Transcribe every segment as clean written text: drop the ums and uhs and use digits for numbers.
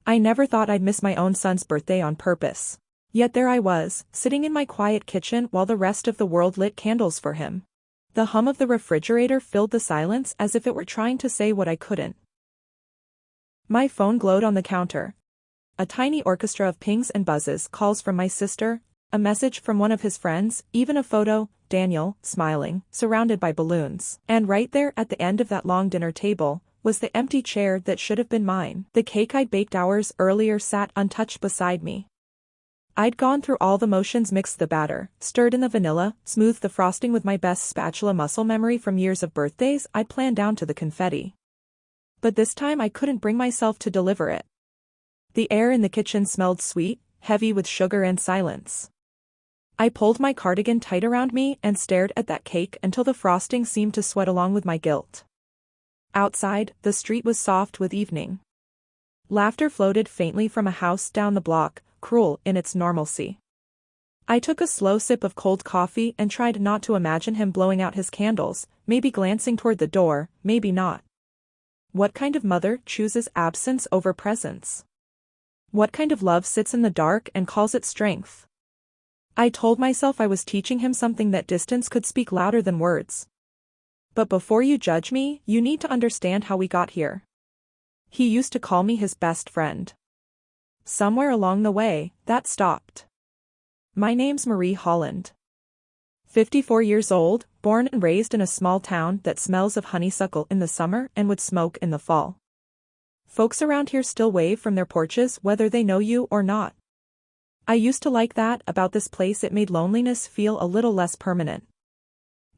I never thought I'd miss my own son's birthday on purpose. Yet there I was, sitting in my quiet kitchen while the rest of the world lit candles for him. The hum of the refrigerator filled the silence as if it were trying to say what I couldn't. My phone glowed on the counter. A tiny orchestra of pings and buzzes, calls from my sister, a message from one of his friends, even a photo, Daniel, smiling, surrounded by balloons. And right there at the end of that long dinner table, was the empty chair that should have been mine. The cake I'd baked hours earlier sat untouched beside me. I'd gone through all the motions, mixed the batter, stirred in the vanilla, smoothed the frosting with my best spatula muscle memory from years of birthdays I'd planned down to the confetti. But this time I couldn't bring myself to deliver it. The air in the kitchen smelled sweet, heavy with sugar and silence. I pulled my cardigan tight around me and stared at that cake until the frosting seemed to sweat along with my guilt. Outside, the street was soft with evening. Laughter floated faintly from a house down the block, cruel in its normalcy. I took a slow sip of cold coffee and tried not to imagine him blowing out his candles, maybe glancing toward the door, maybe not. What kind of mother chooses absence over presence? What kind of love sits in the dark and calls it strength? I told myself I was teaching him something, that distance could speak louder than words. But before you judge me, you need to understand how we got here. He used to call me his best friend. Somewhere along the way, that stopped. My name's Marie Holland. 54 years old, born and raised in a small town that smells of honeysuckle in the summer and wood smoke in the fall. Folks around here still wave from their porches whether they know you or not. I used to like that about this place. It made loneliness feel a little less permanent.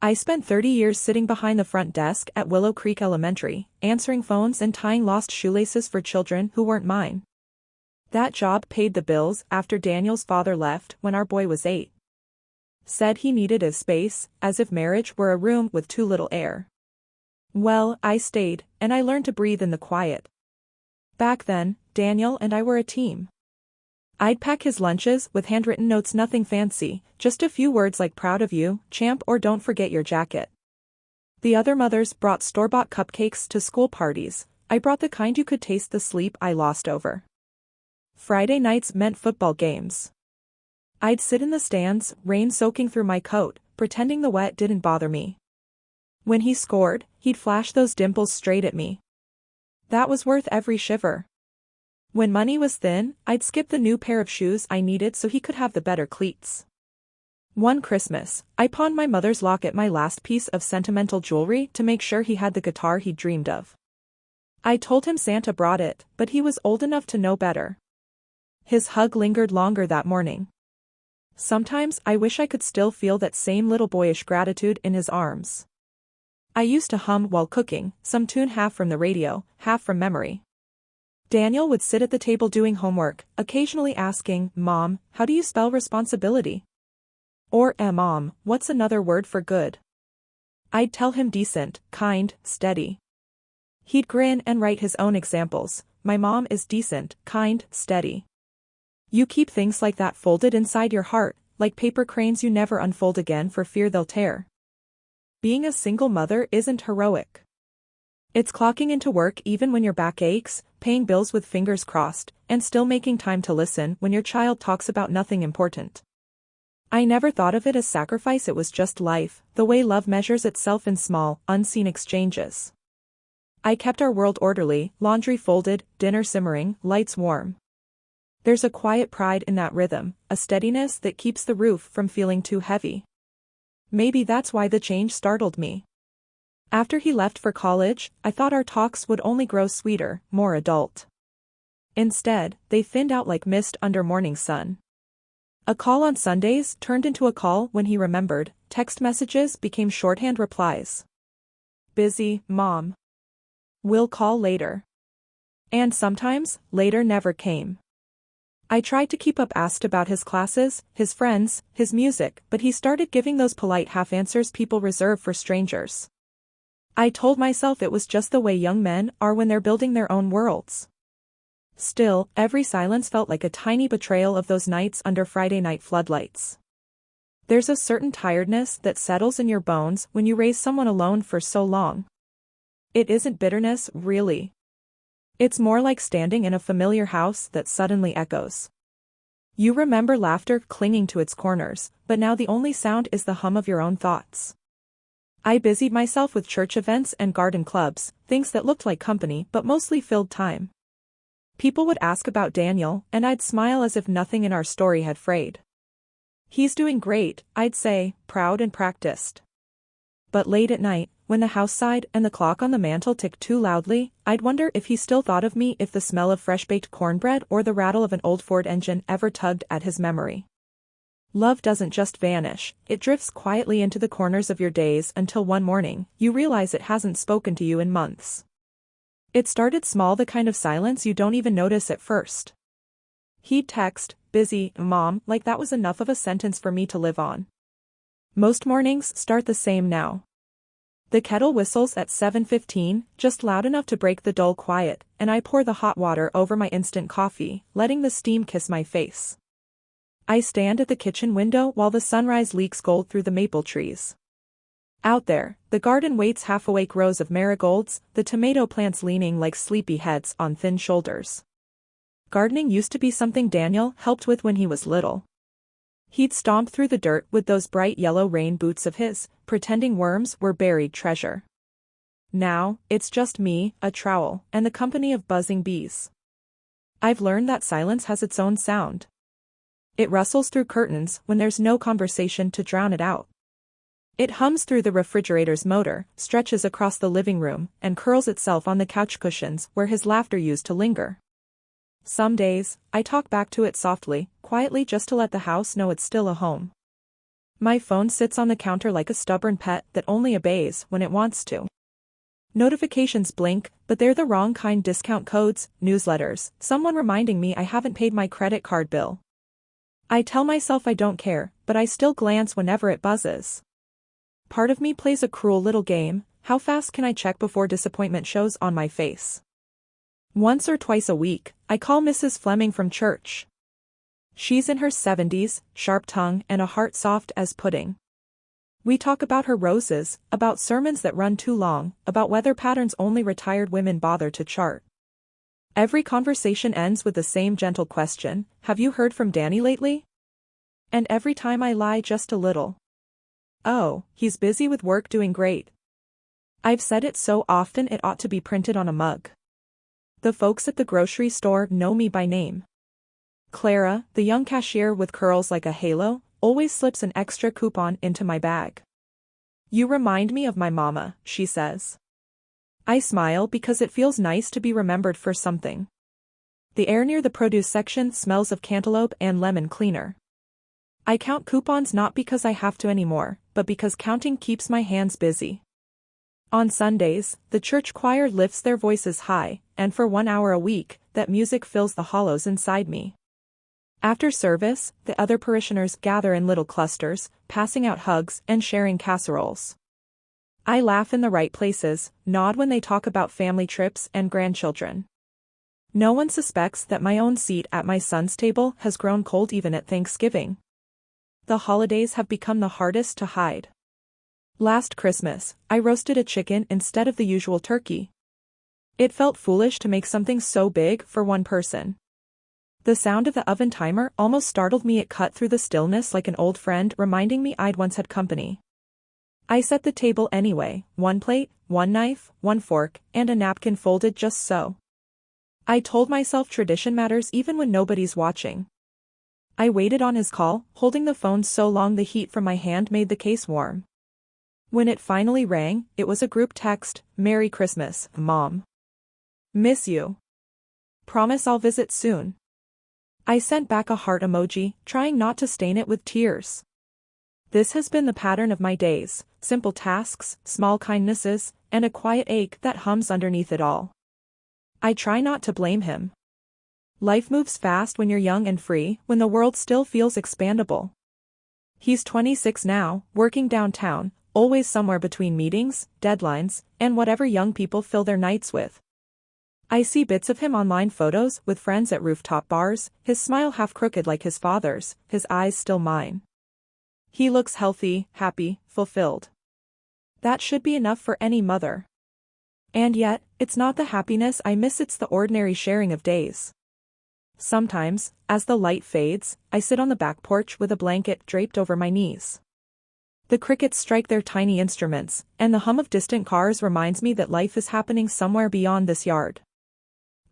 I spent 30 years sitting behind the front desk at Willow Creek Elementary, answering phones and tying lost shoelaces for children who weren't mine. That job paid the bills after Daniel's father left when our boy was 8. Said he needed his space, as if marriage were a room with too little air. Well, I stayed, and I learned to breathe in the quiet. Back then, Daniel and I were a team. I'd pack his lunches with handwritten notes, nothing fancy, just a few words like proud of you, champ, or don't forget your jacket. The other mothers brought store-bought cupcakes to school parties. I brought the kind you could taste the sleep I lost over. Friday nights meant football games. I'd sit in the stands, rain soaking through my coat, pretending the wet didn't bother me. When he scored, he'd flash those dimples straight at me. That was worth every shiver. When money was thin, I'd skip the new pair of shoes I needed so he could have the better cleats. One Christmas, I pawned my mother's locket, my last piece of sentimental jewelry, to make sure he had the guitar he dreamed of. I told him Santa brought it, but he was old enough to know better. His hug lingered longer that morning. Sometimes I wish I could still feel that same little boyish gratitude in his arms. I used to hum while cooking, some tune half from the radio, half from memory. Daniel would sit at the table doing homework, occasionally asking, "Mom, how do you spell responsibility?" Or, Mom, what's another word for good?" I'd tell him decent, kind, steady. He'd grin and write his own examples. My mom is decent, kind, steady. You keep things like that folded inside your heart, like paper cranes you never unfold again for fear they'll tear. Being a single mother isn't heroic. It's clocking into work even when your back aches, paying bills with fingers crossed, and still making time to listen when your child talks about nothing important. I never thought of it as sacrifice, it was just life, the way love measures itself in small, unseen exchanges. I kept our world orderly, laundry folded, dinner simmering, lights warm. There's a quiet pride in that rhythm, a steadiness that keeps the roof from feeling too heavy. Maybe that's why the change startled me. After he left for college, I thought our talks would only grow sweeter, more adult. Instead, they thinned out like mist under morning sun. A call on Sundays turned into a call when he remembered, text messages became shorthand replies. Busy, Mom. We'll call later. And sometimes, later never came. I tried to keep up, asked about his classes, his friends, his music, but he started giving those polite half-answers people reserve for strangers. I told myself it was just the way young men are when they're building their own worlds. Still, every silence felt like a tiny betrayal of those nights under Friday night floodlights. There's a certain tiredness that settles in your bones when you raise someone alone for so long. It isn't bitterness, really. It's more like standing in a familiar house that suddenly echoes. You remember laughter clinging to its corners, but now the only sound is the hum of your own thoughts. I busied myself with church events and garden clubs, things that looked like company but mostly filled time. People would ask about Daniel, and I'd smile as if nothing in our story had frayed. "He's doing great," I'd say, proud and practiced. But late at night, when the house sighed and the clock on the mantel ticked too loudly, I'd wonder if he still thought of me, if the smell of fresh-baked cornbread or the rattle of an old Ford engine ever tugged at his memory. Love doesn't just vanish, it drifts quietly into the corners of your days until one morning, you realize it hasn't spoken to you in months. It started small, the kind of silence you don't even notice at first. He'd text, "Busy, Mom," like that was enough of a sentence for me to live on. Most mornings start the same now. The kettle whistles at 7:15, just loud enough to break the dull quiet, and I pour the hot water over my instant coffee, letting the steam kiss my face. I stand at the kitchen window while the sunrise leaks gold through the maple trees. Out there, the garden waits, half-awake rows of marigolds, the tomato plants leaning like sleepy heads on thin shoulders. Gardening used to be something Daniel helped with when he was little. He'd stomp through the dirt with those bright yellow rain boots of his, pretending worms were buried treasure. Now, it's just me, a trowel, and the company of buzzing bees. I've learned that silence has its own sound. It rustles through curtains when there's no conversation to drown it out. It hums through the refrigerator's motor, stretches across the living room, and curls itself on the couch cushions where his laughter used to linger. Some days, I talk back to it softly, quietly, just to let the house know it's still a home. My phone sits on the counter like a stubborn pet that only obeys when it wants to. Notifications blink, but they're the wrong kind: discount codes, newsletters, someone reminding me I haven't paid my credit card bill. I tell myself I don't care, but I still glance whenever it buzzes. Part of me plays a cruel little game: how fast can I check before disappointment shows on my face? Once or twice a week, I call Mrs. Fleming from church. She's in her 70s, sharp tongue and a heart soft as pudding. We talk about her roses, about sermons that run too long, about weather patterns only retired women bother to chart. Every conversation ends with the same gentle question: "Have you heard from Danny lately?" And every time I lie just a little. "Oh, he's busy with work, doing great." I've said it so often it ought to be printed on a mug. The folks at the grocery store know me by name. Clara, the young cashier with curls like a halo, always slips an extra coupon into my bag. "You remind me of my mama," she says. I smile because it feels nice to be remembered for something. The air near the produce section smells of cantaloupe and lemon cleaner. I count coupons not because I have to anymore, but because counting keeps my hands busy. On Sundays, the church choir lifts their voices high, and for 1 hour a week, that music fills the hollows inside me. After service, the other parishioners gather in little clusters, passing out hugs and sharing casseroles. I laugh in the right places, nod when they talk about family trips and grandchildren. No one suspects that my own seat at my son's table has grown cold even at Thanksgiving. The holidays have become the hardest to hide. Last Christmas, I roasted a chicken instead of the usual turkey. It felt foolish to make something so big for one person. The sound of the oven timer almost startled me. It cut through the stillness like an old friend reminding me I'd once had company. I set the table anyway: 1 plate, 1 knife, 1 fork, and a napkin folded just so. I told myself tradition matters even when nobody's watching. I waited on his call, holding the phone so long the heat from my hand made the case warm. When it finally rang, it was a group text: "Merry Christmas, Mom. Miss you. Promise I'll visit soon." I sent back a heart emoji, trying not to stain it with tears. This has been the pattern of my days: simple tasks, small kindnesses, and a quiet ache that hums underneath it all. I try not to blame him. Life moves fast when you're young and free, when the world still feels expandable. He's 26 now, working downtown, always somewhere between meetings, deadlines, and whatever young people fill their nights with. I see bits of him online, photos with friends at rooftop bars, his smile half crooked like his father's, his eyes still mine. He looks healthy, happy, fulfilled. That should be enough for any mother. And yet, it's not the happiness I miss, it's the ordinary sharing of days. Sometimes, as the light fades, I sit on the back porch with a blanket draped over my knees. The crickets strike their tiny instruments, and the hum of distant cars reminds me that life is happening somewhere beyond this yard.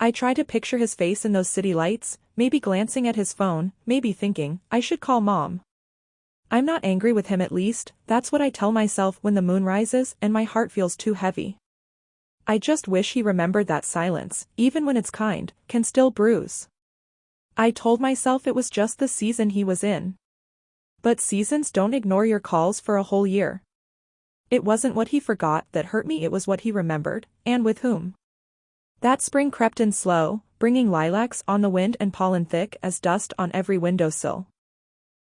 I try to picture his face in those city lights, maybe glancing at his phone, maybe thinking, I should call Mom. I'm not angry with him, at least, that's what I tell myself when the moon rises and my heart feels too heavy. I just wish he remembered that silence, even when it's kind, can still bruise. I told myself it was just the season he was in. But seasons don't ignore your calls for a whole year. It wasn't what he forgot that hurt me, it was what he remembered, and with whom. That spring crept in slow, bringing lilacs on the wind and pollen thick as dust on every windowsill.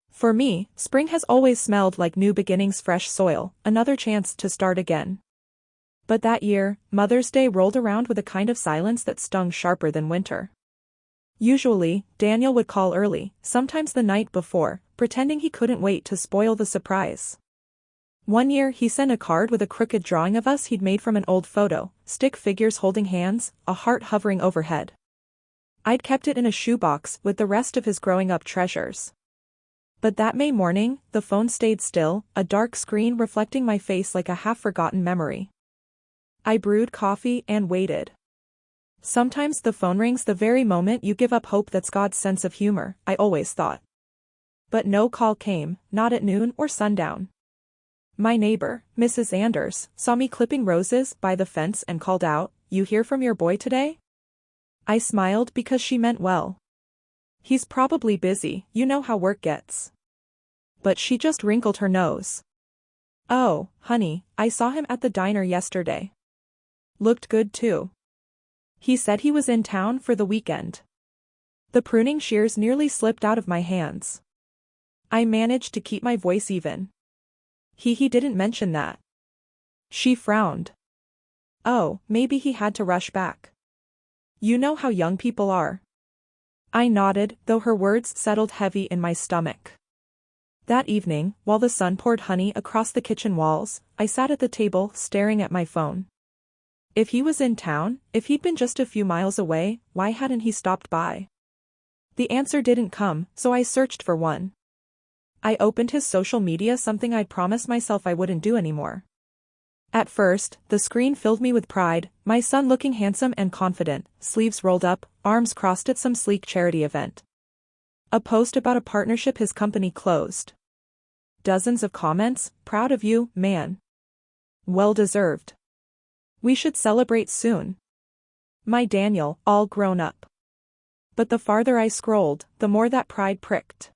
For me, spring has always smelled like new beginnings, fresh soil, another chance to start again. But that year, Mother's Day rolled around with a kind of silence that stung sharper than winter. Usually, Daniel would call early, sometimes the night before, pretending he couldn't wait to spoil the surprise. One year he sent a card with a crooked drawing of us he'd made from an old photo, stick figures holding hands, a heart hovering overhead. I'd kept it in a shoebox with the rest of his growing-up treasures. But that May morning, the phone stayed still, a dark screen reflecting my face like a half-forgotten memory. I brewed coffee and waited. Sometimes the phone rings the very moment you give up hope, that's God's sense of humor, I always thought. But no call came, not at noon or sundown. My neighbor, Mrs. Anders, saw me clipping roses by the fence and called out, "You hear from your boy today?" I smiled because she meant well. "He's probably busy, you know how work gets." But she just wrinkled her nose. "Oh, honey, I saw him at the diner yesterday. Looked good too. He said he was in town for the weekend." The pruning shears nearly slipped out of my hands. I managed to keep my voice even. He didn't mention that." She frowned. "Oh, maybe he had to rush back. You know how young people are." I nodded, though her words settled heavy in my stomach. That evening, while the sun poured honey across the kitchen walls, I sat at the table staring at my phone. If he was in town, if he'd been just a few miles away, why hadn't he stopped by? The answer didn't come, so I searched for one. I opened his social media, something I'd promised myself I wouldn't do anymore. At first, the screen filled me with pride, my son looking handsome and confident, sleeves rolled up, arms crossed at some sleek charity event. A post about a partnership his company closed. Dozens of comments, "Proud of you, man. Well deserved. We should celebrate soon. My Daniel, all grown up." But the farther I scrolled, the more that pride pricked.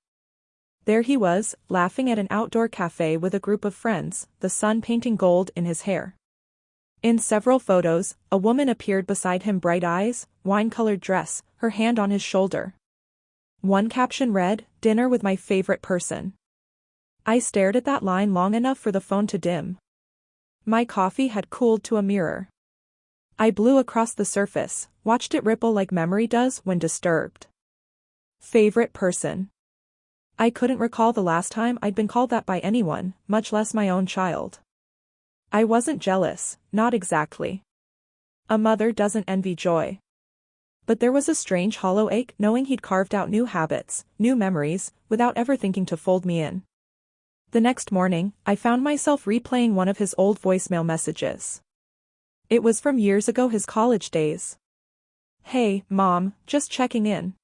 There he was, laughing at an outdoor cafe with a group of friends, the sun painting gold in his hair. In several photos, a woman appeared beside him, bright eyes, wine-colored dress, her hand on his shoulder. One caption read, "Dinner with my favorite person." I stared at that line long enough for the phone to dim. My coffee had cooled to a mirror. I blew across the surface, watched it ripple like memory does when disturbed. Favorite person. I couldn't recall the last time I'd been called that by anyone, much less my own child. I wasn't jealous, not exactly. A mother doesn't envy joy. But there was a strange hollow ache knowing he'd carved out new habits, new memories, without ever thinking to fold me in. The next morning, I found myself replaying one of his old voicemail messages. It was from years ago, his college days. "Hey, Mom, just checking in.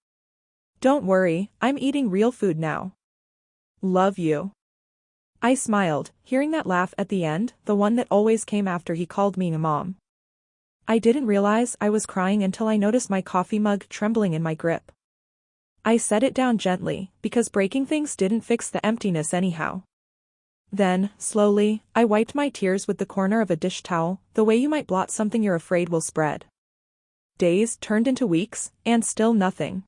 Don't worry, I'm eating real food now. Love you." I smiled, hearing that laugh at the end, the one that always came after he called me Mom. I didn't realize I was crying until I noticed my coffee mug trembling in my grip. I set it down gently, because breaking things didn't fix the emptiness anyhow. Then, slowly, I wiped my tears with the corner of a dish towel, the way you might blot something you're afraid will spread. Days turned into weeks, and still nothing.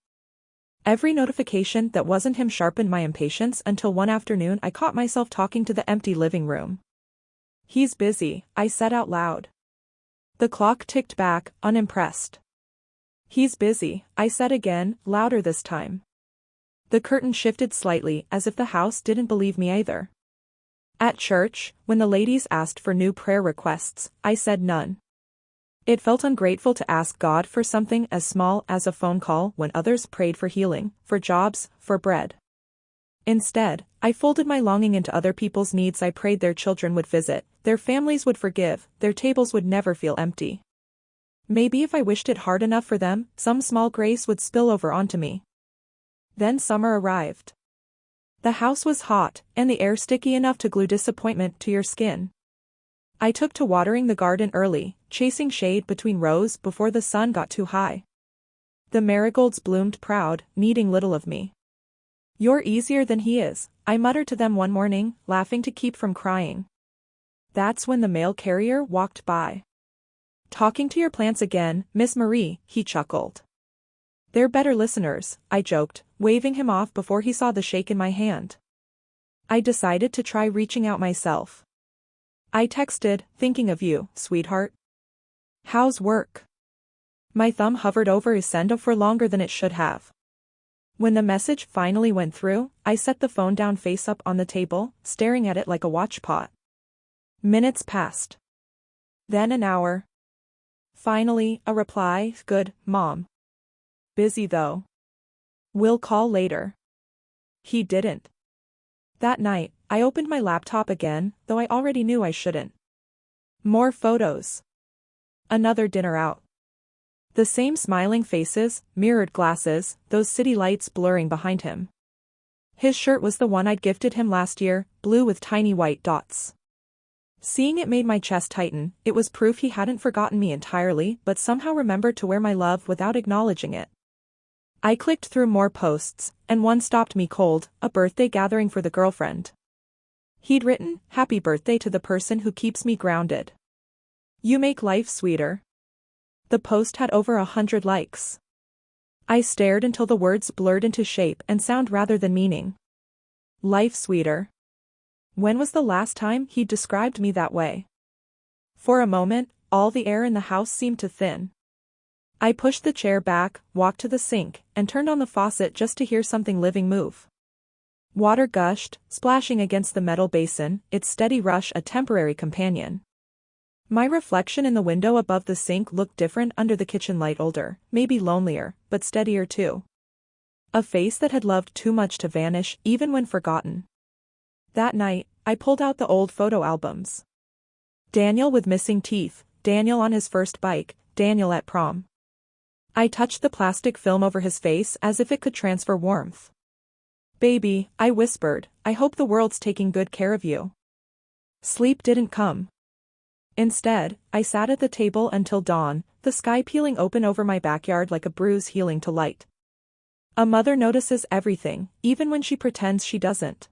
Every notification that wasn't him sharpened my impatience until one afternoon I caught myself talking to the empty living room. "He's busy," I said out loud. The clock ticked back, unimpressed. "He's busy," I said again, louder this time. The curtain shifted slightly, as if the house didn't believe me either. At church, when the ladies asked for new prayer requests, I said none. It felt ungrateful to ask God for something as small as a phone call when others prayed for healing, for jobs, for bread. Instead, I folded my longing into other people's needs. I prayed their children would visit, their families would forgive, their tables would never feel empty. Maybe if I wished it hard enough for them, some small grace would spill over onto me. Then summer arrived. The house was hot, and the air sticky enough to glue disappointment to your skin. I took to watering the garden early, chasing shade between rows before the sun got too high. The marigolds bloomed proud, needing little of me. "You're easier than he is," I muttered to them one morning, laughing to keep from crying. That's when the mail carrier walked by. "Talking to your plants again, Miss Marie," he chuckled. "They're better listeners," I joked, waving him off before he saw the shake in my hand. I decided to try reaching out myself. I texted, "Thinking of you, sweetheart. How's work?" My thumb hovered over send for longer than it should have. When the message finally went through, I set the phone down face up on the table, staring at it like a watchpot. Minutes passed. Then an hour. Finally, a reply, "Good, Mom. Busy though. Will call later." He didn't. That night, I opened my laptop again, though I already knew I shouldn't. More photos. Another dinner out. The same smiling faces, mirrored glasses, those city lights blurring behind him. His shirt was the one I'd gifted him last year, blue with tiny white dots. Seeing it made my chest tighten. It was proof he hadn't forgotten me entirely, but somehow remembered to wear my love without acknowledging it. I clicked through more posts, and one stopped me cold, a birthday gathering for the girlfriend. He'd written, "Happy birthday to the person who keeps me grounded. You make life sweeter." The post had over 100 likes. I stared until the words blurred into shape and sound rather than meaning. Life sweeter. When was the last time he'd described me that way? For a moment, all the air in the house seemed to thin. I pushed the chair back, walked to the sink, and turned on the faucet just to hear something living move. Water gushed, splashing against the metal basin, its steady rush a temporary companion. My reflection in the window above the sink looked different under the kitchen light, older, maybe lonelier, but steadier too. A face that had loved too much to vanish, even when forgotten. That night, I pulled out the old photo albums. Daniel with missing teeth, Daniel on his first bike, Daniel at prom. I touched the plastic film over his face as if it could transfer warmth. "Baby," I whispered, "I hope the world's taking good care of you." Sleep didn't come. Instead, I sat at the table until dawn, the sky peeling open over my backyard like a bruise healing to light. A mother notices everything, even when she pretends she doesn't.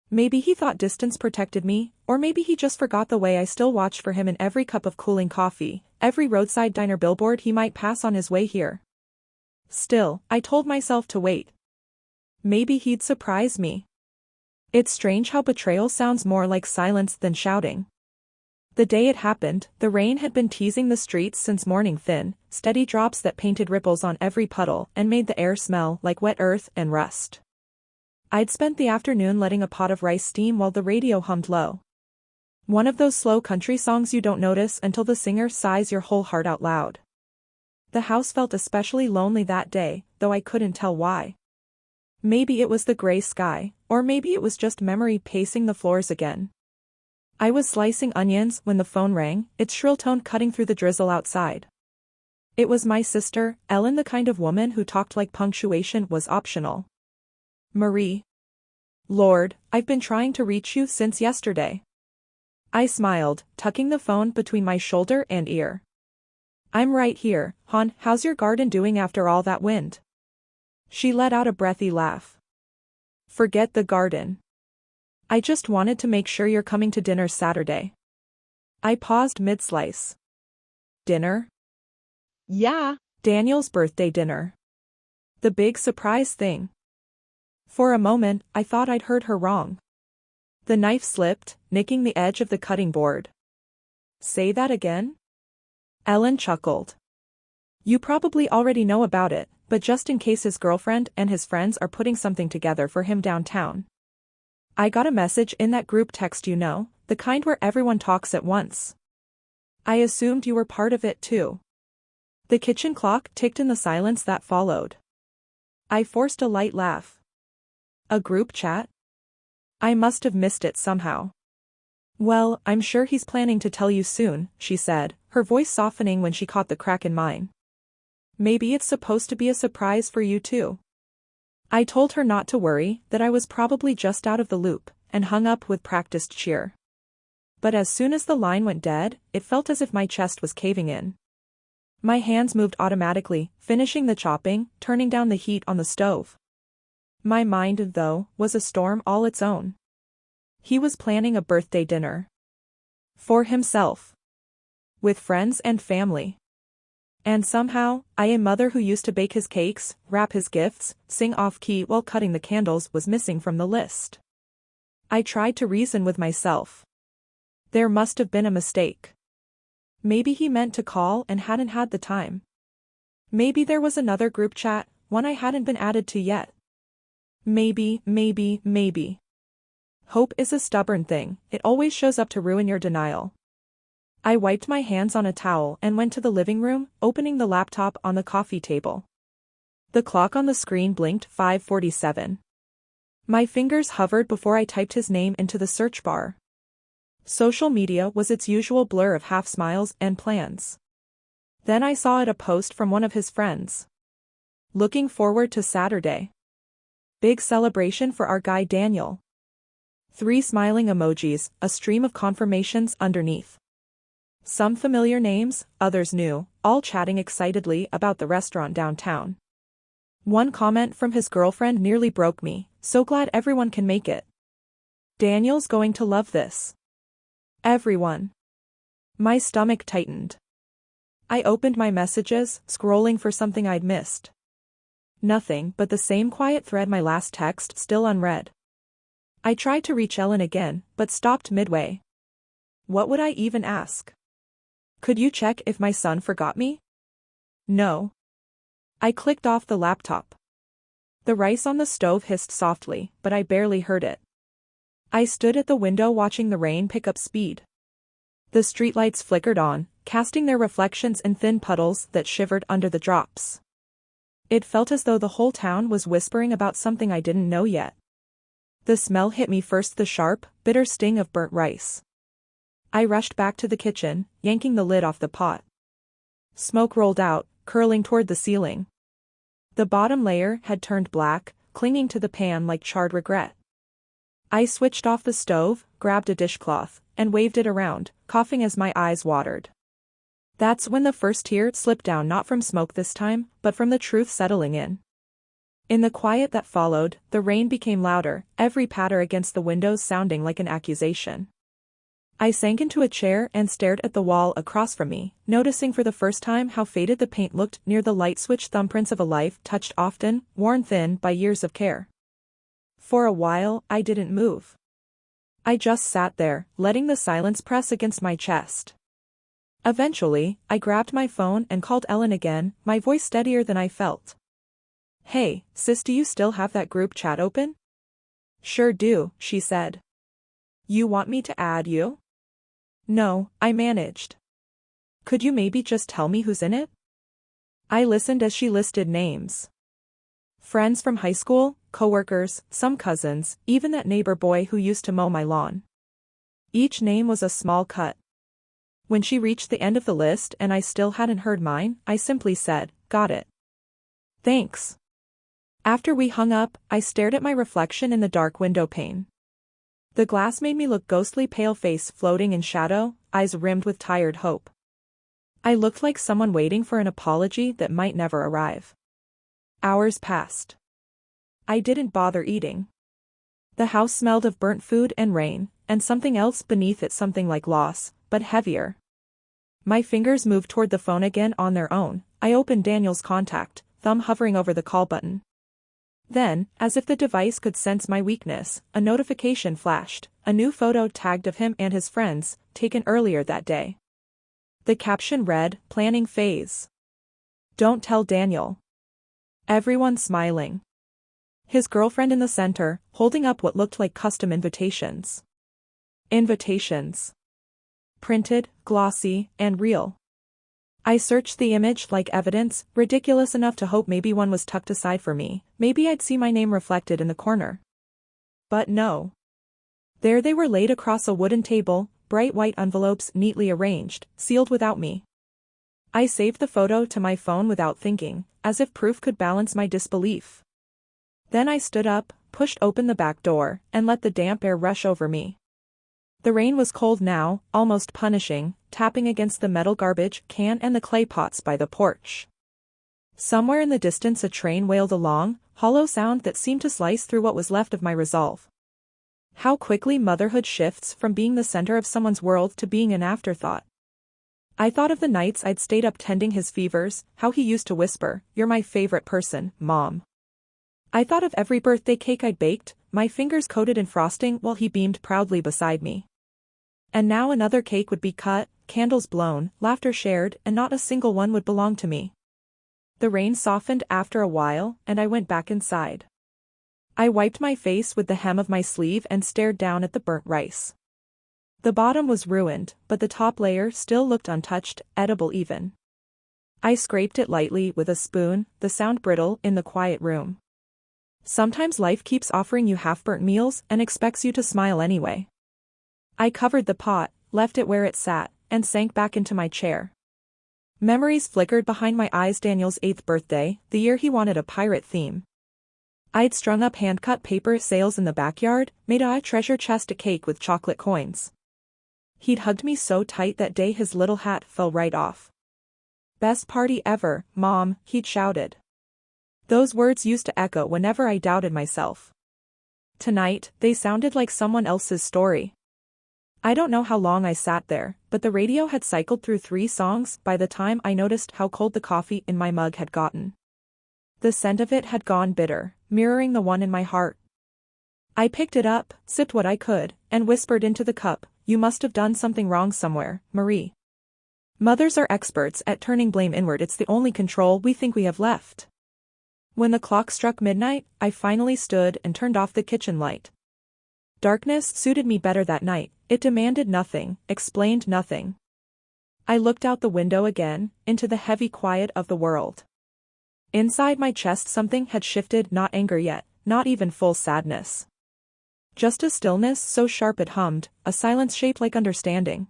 Maybe he thought distance protected me, or maybe he just forgot the way I still watched for him in every cup of cooling coffee, every roadside diner billboard he might pass on his way here. Still, I told myself to wait. Maybe he'd surprise me. It's strange how betrayal sounds more like silence than shouting. The day it happened, the rain had been teasing the streets since morning, thin, steady drops that painted ripples on every puddle and made the air smell like wet earth and rust. I'd spent the afternoon letting a pot of rice steam while the radio hummed low. One of those slow country songs you don't notice until the singer sighs your whole heart out loud. The house felt especially lonely that day, though I couldn't tell why. Maybe it was the gray sky, or maybe it was just memory pacing the floors again. I was slicing onions when the phone rang, its shrill tone cutting through the drizzle outside. It was my sister, Ellen, the kind of woman who talked like punctuation was optional. "Marie. Lord, I've been trying to reach you since yesterday." I smiled, tucking the phone between my shoulder and ear. "I'm right here, hon. How's your garden doing after all that wind?" She let out a breathy laugh. "Forget the garden. I just wanted to make sure you're coming to dinner Saturday." I paused mid-slice. "Dinner?" "Yeah, Daniel's birthday dinner. The big surprise thing." For a moment, I thought I'd heard her wrong. The knife slipped, nicking the edge of the cutting board. "Say that again?" Ellen chuckled. "You probably already know about it, but just in case his girlfriend and his friends are putting something together for him downtown. I got a message in that group text, you know, the kind where everyone talks at once. I assumed you were part of it too. The kitchen clock ticked in the silence that followed. I forced a light laugh. A group chat? I must have missed it somehow. Well, I'm sure he's planning to tell you soon, she said, her voice softening when she caught the crack in mine. Maybe it's supposed to be a surprise for you too. I told her not to worry, that I was probably just out of the loop, and hung up with practiced cheer. But as soon as the line went dead, it felt as if my chest was caving in. My hands moved automatically, finishing the chopping, turning down the heat on the stove. My mind, though, was a storm all its own. He was planning a birthday dinner. For himself. With friends and family. And somehow, a mother who used to bake his cakes, wrap his gifts, sing off-key while cutting the candles was missing from the list. I tried to reason with myself. There must have been a mistake. Maybe he meant to call and hadn't had the time. Maybe there was another group chat, one I hadn't been added to yet. Maybe. Hope is a stubborn thing, it always shows up to ruin your denial. I wiped my hands on a towel and went to the living room, opening the laptop on the coffee table. The clock on the screen blinked 5:47. My fingers hovered before I typed his name into the search bar. Social media was its usual blur of half smiles and plans. Then I saw a post from one of his friends. Looking forward to Saturday. Big celebration for our guy Daniel. 3 smiling emojis, a stream of confirmations underneath. Some familiar names, others new, all chatting excitedly about the restaurant downtown. One comment from his girlfriend nearly broke me, so glad everyone can make it. Daniel's going to love this. Everyone. My stomach tightened. I opened my messages, scrolling for something I'd missed. Nothing but the same quiet thread, my last text still unread. I tried to reach Ellen again, but stopped midway. What would I even ask? Could you check if my son forgot me? No. I clicked off the laptop. The rice on the stove hissed softly, but I barely heard it. I stood at the window watching the rain pick up speed. The streetlights flickered on, casting their reflections in thin puddles that shivered under the drops. It felt as though the whole town was whispering about something I didn't know yet. The smell hit me first, the sharp, bitter sting of burnt rice. I rushed back to the kitchen, yanking the lid off the pot. Smoke rolled out, curling toward the ceiling. The bottom layer had turned black, clinging to the pan like charred regret. I switched off the stove, grabbed a dishcloth, and waved it around, coughing as my eyes watered. That's when the first tear slipped down, not from smoke this time, but from the truth settling in. In the quiet that followed, the rain became louder, every patter against the windows sounding like an accusation. I sank into a chair and stared at the wall across from me, noticing for the first time how faded the paint looked near the light switch, thumbprints of a life touched often, worn thin by years of care. For a while, I didn't move. I just sat there, letting the silence press against my chest. Eventually, I grabbed my phone and called Ellen again, my voice steadier than I felt. Hey, sis, do you still have that group chat open? Sure do, she said. You want me to add you? No, I managed. Could you maybe just tell me who's in it? I listened as she listed names. Friends from high school, coworkers, some cousins, even that neighbor boy who used to mow my lawn. Each name was a small cut. When she reached the end of the list and I still hadn't heard mine, I simply said, got it. Thanks. After we hung up, I stared at my reflection in the dark window pane. The glass made me look ghostly, pale face floating in shadow, eyes rimmed with tired hope. I looked like someone waiting for an apology that might never arrive. Hours passed. I didn't bother eating. The house smelled of burnt food and rain, and something else beneath it, something like loss, but heavier. My fingers moved toward the phone again on their own. I opened Daniel's contact, thumb hovering over the call button. Then, as if the device could sense my weakness, a notification flashed, a new photo tagged of him and his friends, taken earlier that day. The caption read, planning phase. Don't tell Daniel. Everyone smiling. His girlfriend in the center, holding up what looked like custom invitations. Invitations. printed, glossy, and real. I searched the image like evidence, ridiculous enough to hope maybe one was tucked aside for me, maybe I'd see my name reflected in the corner. But no. There they were laid across a wooden table, bright white envelopes neatly arranged, sealed without me. I saved the photo to my phone without thinking, as if proof could balance my disbelief. Then I stood up, pushed open the back door, and let the damp air rush over me. The rain was cold now, almost punishing, tapping against the metal garbage can and the clay pots by the porch. Somewhere in the distance a train wailed a long, hollow sound that seemed to slice through what was left of my resolve. How quickly motherhood shifts from being the center of someone's world to being an afterthought. I thought of the nights I'd stayed up tending his fevers, how he used to whisper, "You're my favorite person, Mom." I thought of every birthday cake I'd baked, my fingers coated in frosting while he beamed proudly beside me. And now another cake would be cut, candles blown, laughter shared, and not a single one would belong to me. The rain softened after a while, and I went back inside. I wiped my face with the hem of my sleeve and stared down at the burnt rice. The bottom was ruined, but the top layer still looked untouched, edible even. I scraped it lightly with a spoon, the sound brittle in the quiet room. Sometimes life keeps offering you half-burnt meals and expects you to smile anyway. I covered the pot, left it where it sat, and sank back into my chair. Memories flickered behind my eyes. Daniel's 8th birthday, the year he wanted a pirate theme. I'd strung up hand-cut paper sails in the backyard, made a treasure chest of cake with chocolate coins. He'd hugged me so tight that day his little hat fell right off. "Best party ever, Mom," he'd shouted. Those words used to echo whenever I doubted myself. Tonight, they sounded like someone else's story. I don't know how long I sat there, but the radio had cycled through 3 songs by the time I noticed how cold the coffee in my mug had gotten. The scent of it had gone bitter, mirroring the one in my heart. I picked it up, sipped what I could, and whispered into the cup, "You must have done something wrong somewhere, Marie." Mothers are experts at turning blame inward. It's the only control we think we have left. When the clock struck midnight, I finally stood and turned off the kitchen light. Darkness suited me better that night. It demanded nothing, explained nothing. I looked out the window again, into the heavy quiet of the world. Inside my chest something had shifted, not anger yet, not even full sadness. Just a stillness so sharp it hummed, a silence shaped like understanding.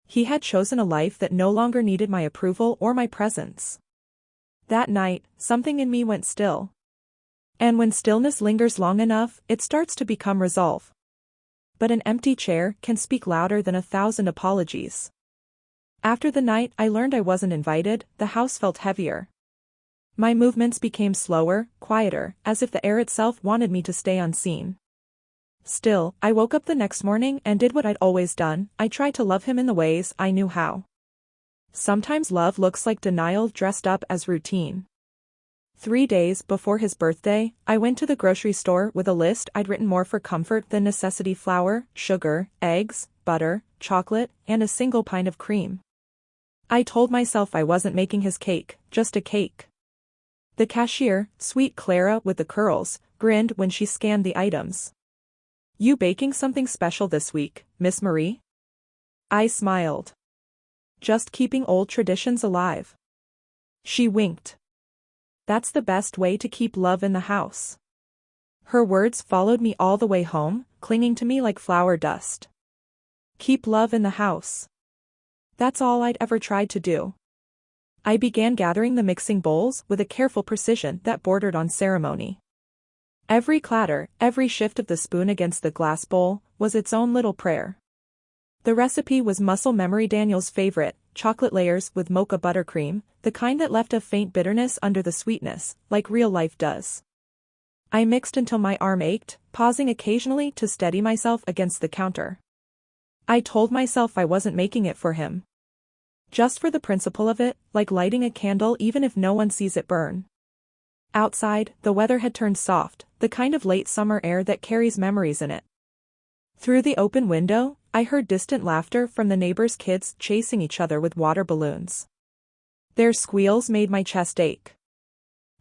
He had chosen a life that no longer needed my approval or my presence. That night, something in me went still. And when stillness lingers long enough, it starts to become resolve. But an empty chair can speak louder than 1,000 apologies. After the night I learned I wasn't invited, the house felt heavier. My movements became slower, quieter, as if the air itself wanted me to stay unseen. Still, I woke up the next morning and did what I'd always done. I tried to love him in the ways I knew how. Sometimes love looks like denial dressed up as routine. 3 days before his birthday, I went to the grocery store with a list I'd written more for comfort than necessity: flour, sugar, eggs, butter, chocolate, and a single pint of cream. I told myself I wasn't making his cake, just a cake. The cashier, sweet Clara with the curls, grinned when she scanned the items. "You baking something special this week, Miss Marie?" I smiled. "Just keeping old traditions alive." She winked. "That's the best way to keep love in the house." Her words followed me all the way home, clinging to me like flour dust. Keep love in the house. That's all I'd ever tried to do. I began gathering the mixing bowls with a careful precision that bordered on ceremony. Every clatter, every shift of the spoon against the glass bowl, was its own little prayer. The recipe was muscle memory, Daniel's favorite, chocolate layers with mocha buttercream, the kind that left a faint bitterness under the sweetness, like real life does. I mixed until my arm ached, pausing occasionally to steady myself against the counter. I told myself I wasn't making it for him. Just for the principle of it, like lighting a candle even if no one sees it burn. Outside, the weather had turned soft, the kind of late summer air that carries memories in it. Through the open window, I heard distant laughter from the neighbors' kids chasing each other with water balloons. Their squeals made my chest ache.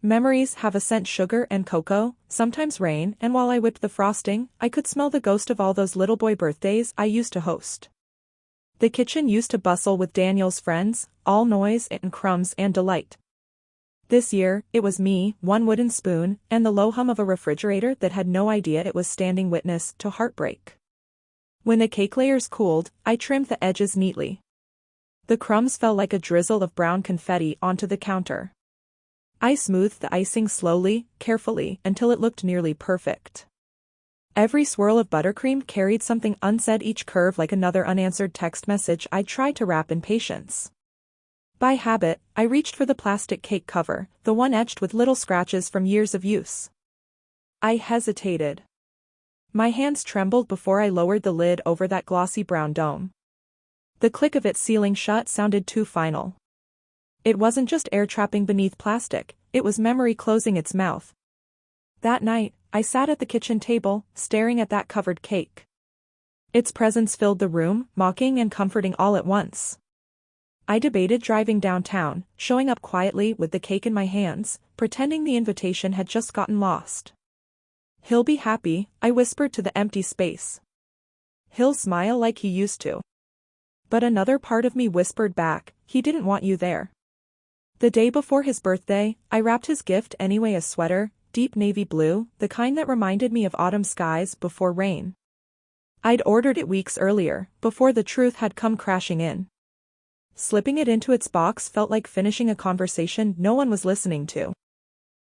Memories have a scent: sugar and cocoa, sometimes rain, and while I whipped the frosting, I could smell the ghost of all those little boy birthdays I used to host. The kitchen used to bustle with Daniel's friends, all noise and crumbs and delight. This year, it was me, one wooden spoon, and the low hum of a refrigerator that had no idea it was standing witness to heartbreak. When the cake layers cooled, I trimmed the edges neatly. The crumbs fell like a drizzle of brown confetti onto the counter. I smoothed the icing slowly, carefully, until it looked nearly perfect. Every swirl of buttercream carried something unsaid, each curve like another unanswered text message I tried to wrap in patience. By habit, I reached for the plastic cake cover, the one etched with little scratches from years of use. I hesitated. My hands trembled before I lowered the lid over that glossy brown dome. The click of it sealing shut sounded too final. It wasn't just air trapping beneath plastic, it was memory closing its mouth. That night, I sat at the kitchen table, staring at that covered cake. Its presence filled the room, mocking and comforting all at once. I debated driving downtown, showing up quietly with the cake in my hands, pretending the invitation had just gotten lost. "He'll be happy," I whispered to the empty space. "He'll smile like he used to." But another part of me whispered back, "He didn't want you there." The day before his birthday, I wrapped his gift anyway, a sweater, deep navy blue, the kind that reminded me of autumn skies before rain. I'd ordered it weeks earlier, before the truth had come crashing in. Slipping it into its box felt like finishing a conversation no one was listening to.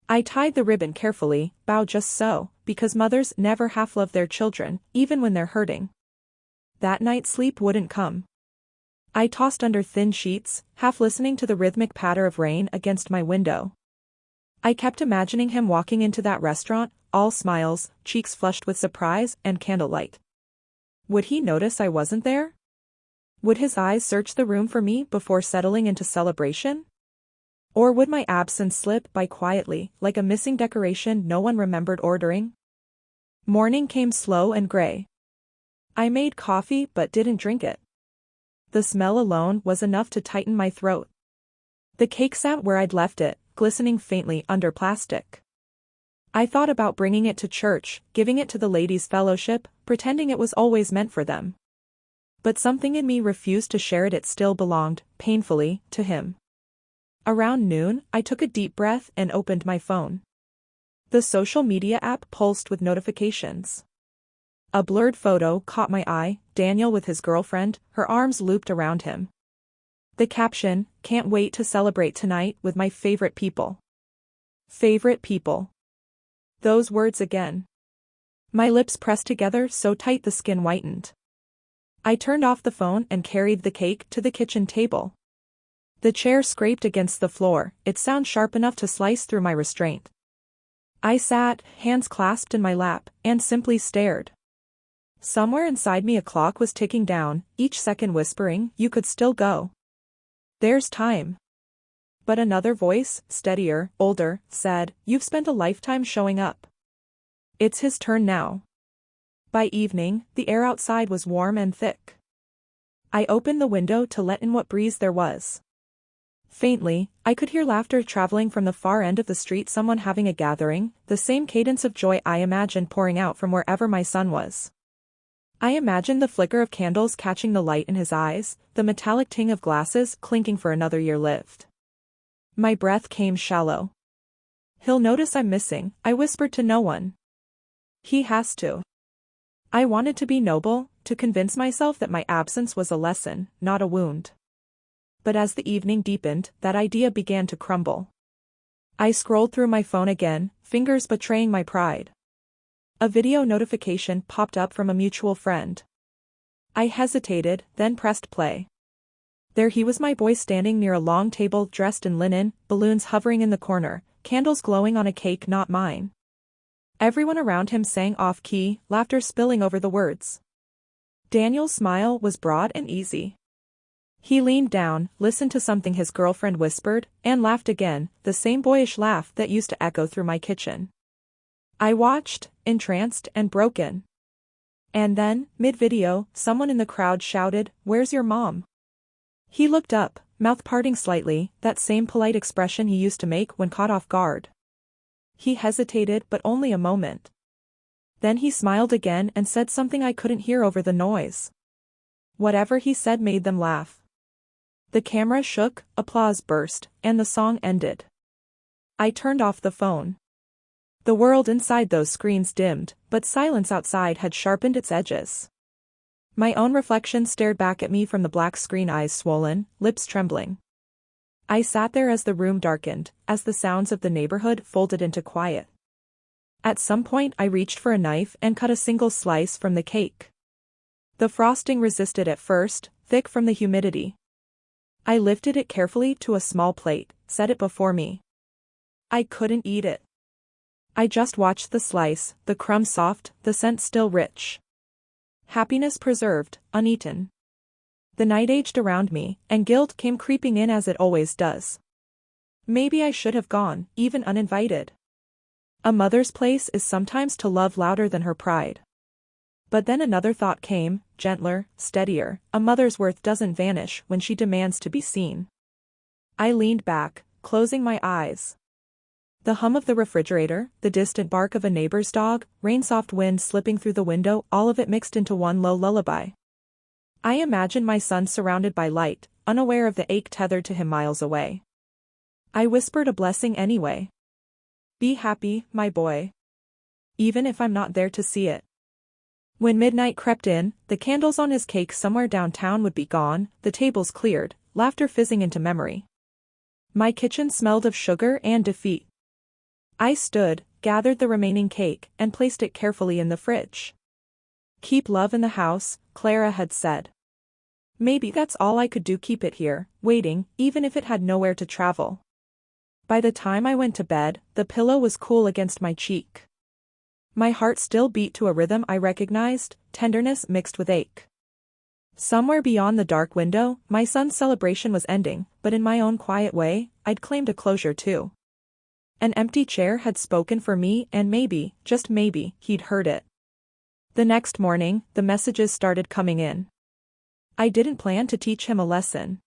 I tied the ribbon carefully, bowed just so, because mothers never half love their children, even when they're hurting. That night sleep wouldn't come. I tossed under thin sheets, half listening to the rhythmic patter of rain against my window. I kept imagining him walking into that restaurant, all smiles, cheeks flushed with surprise and candlelight. Would he notice I wasn't there? Would his eyes search the room for me before settling into celebration? Or would my absence slip by quietly, like a missing decoration no one remembered ordering? Morning came slow and gray. I made coffee but didn't drink it. The smell alone was enough to tighten my throat. The cake sat where I'd left it, glistening faintly under plastic. I thought about bringing it to church, giving it to the ladies' fellowship, pretending it was always meant for them. But something in me refused to share it still belonged, painfully, to him. Around noon, I took a deep breath and opened my phone. The social media app pulsed with notifications. A blurred photo caught my eye, Daniel with his girlfriend, her arms looped around him. The caption, "Can't wait to celebrate tonight with my favorite people." Favorite people. Those words again. My lips pressed together so tight the skin whitened. I turned off the phone and carried the cake to the kitchen table. The chair scraped against the floor, its sound sharp enough to slice through my restraint. I sat, hands clasped in my lap, and simply stared. Somewhere inside me a clock was ticking down, each second whispering, "You could still go. There's time." But another voice, steadier, older, said, "You've spent a lifetime showing up. It's his turn now." By evening, the air outside was warm and thick. I opened the window to let in what breeze there was. Faintly, I could hear laughter traveling from the far end of the street, someone having a gathering, the same cadence of joy I imagined pouring out from wherever my son was. I imagined the flicker of candles catching the light in his eyes, the metallic ting of glasses clinking for another year lived. My breath came shallow. "He'll notice I'm missing," I whispered to no one. "He has to." I wanted to be noble, to convince myself that my absence was a lesson, not a wound. But as the evening deepened, that idea began to crumble. I scrolled through my phone again, fingers betraying my pride. A video notification popped up from a mutual friend. I hesitated, then pressed play. There he was, my boy, standing near a long table dressed in linen, balloons hovering in the corner, candles glowing on a cake not mine. Everyone around him sang off-key, laughter spilling over the words. Daniel's smile was broad and easy. He leaned down, listened to something his girlfriend whispered, and laughed again, the same boyish laugh that used to echo through my kitchen. I watched, entranced and broken. And then, mid-video, someone in the crowd shouted, "Where's your mom?" He looked up, mouth parting slightly, that same polite expression he used to make when caught off guard. He hesitated, but only a moment. Then he smiled again and said something I couldn't hear over the noise. Whatever he said made them laugh. The camera shook, applause burst, and the song ended. I turned off the phone. The world inside those screens dimmed, but silence outside had sharpened its edges. My own reflection stared back at me from the black screen, eyes swollen, lips trembling. I sat there as the room darkened, as the sounds of the neighborhood folded into quiet. At some point I reached for a knife and cut a single slice from the cake. The frosting resisted at first, thick from the humidity. I lifted it carefully to a small plate, set it before me. I couldn't eat it. I just watched the slice, the crumb soft, the scent still rich. Happiness preserved, uneaten. The night aged around me, and guilt came creeping in as it always does. Maybe I should have gone, even uninvited. A mother's place is sometimes to love louder than her pride. But then another thought came, gentler, steadier. A mother's worth doesn't vanish when she demands to be seen. I leaned back, closing my eyes. The hum of the refrigerator, the distant bark of a neighbor's dog, rain-soft wind slipping through the window, all of it mixed into one low lullaby. I imagined my son surrounded by light, unaware of the ache tethered to him miles away. I whispered a blessing anyway. Be happy, my boy. Even if I'm not there to see it. When midnight crept in, the candles on his cake somewhere downtown would be gone, the tables cleared, laughter fizzing into memory. My kitchen smelled of sugar and defeat. I stood, gathered the remaining cake, and placed it carefully in the fridge. Keep love in the house, Clara had said. Maybe that's all I could do, keep it here, waiting, even if it had nowhere to travel. By the time I went to bed, the pillow was cool against my cheek. My heart still beat to a rhythm I recognized, tenderness mixed with ache. Somewhere beyond the dark window, my son's celebration was ending, but in my own quiet way, I'd claimed a closure too. An empty chair had spoken for me, and maybe, just maybe, he'd heard it. The next morning, the messages started coming in. I didn't plan to teach him a lesson.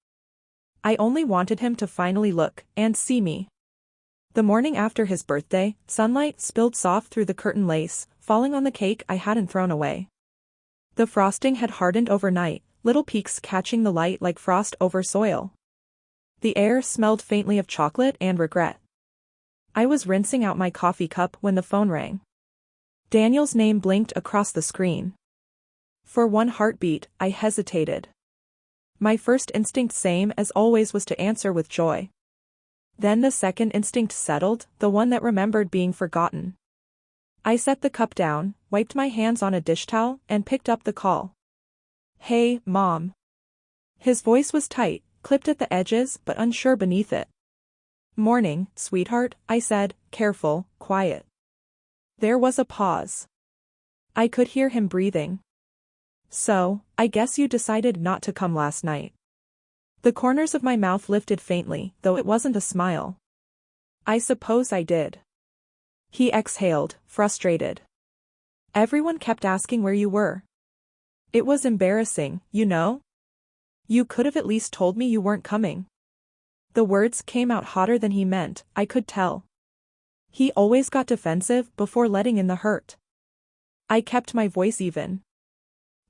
I only wanted him to finally look and see me. The morning after his birthday, sunlight spilled soft through the curtain lace, falling on the cake I hadn't thrown away. The frosting had hardened overnight, little peaks catching the light like frost over soil. The air smelled faintly of chocolate and regret. I was rinsing out my coffee cup when the phone rang. Daniel's name blinked across the screen. For one heartbeat, I hesitated. My first instinct, same as always, was to answer with joy. Then the second instinct settled, the one that remembered being forgotten. I set the cup down, wiped my hands on a dish towel, and picked up the call. Hey, Mom. His voice was tight, clipped at the edges but unsure beneath it. Morning, sweetheart, I said, careful, quiet. There was a pause. I could hear him breathing. So, I guess you decided not to come last night. The corners of my mouth lifted faintly, though it wasn't a smile. I suppose I did. He exhaled, frustrated. Everyone kept asking where you were. It was embarrassing, you know? You could have at least told me you weren't coming. The words came out hotter than he meant, I could tell. He always got defensive before letting in the hurt. I kept my voice even.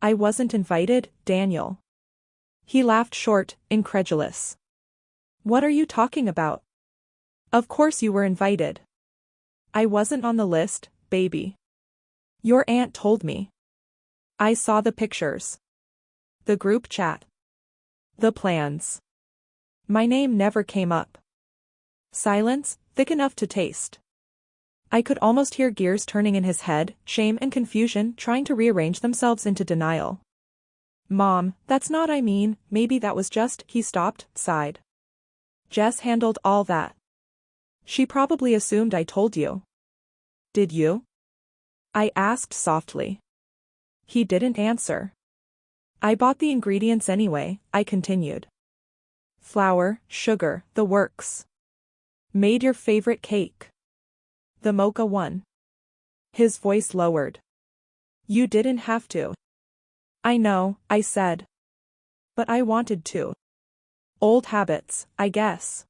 I wasn't invited, Daniel. He laughed short, incredulous. What are you talking about? Of course you were invited. I wasn't on the list, baby. Your aunt told me. I saw the pictures. The group chat. The plans. My name never came up. Silence, thick enough to taste. I could almost hear gears turning in his head, shame and confusion trying to rearrange themselves into denial. Mom, that's not I mean, maybe that was just, he stopped, sighed. Jess handled all that. She probably assumed I told you. Did you? I asked softly. He didn't answer. I bought the ingredients anyway, I continued. Flour, sugar, the works. Made your favorite cake. The mocha one. His voice lowered. You didn't have to. I know, I said. But I wanted to. Old habits, I guess.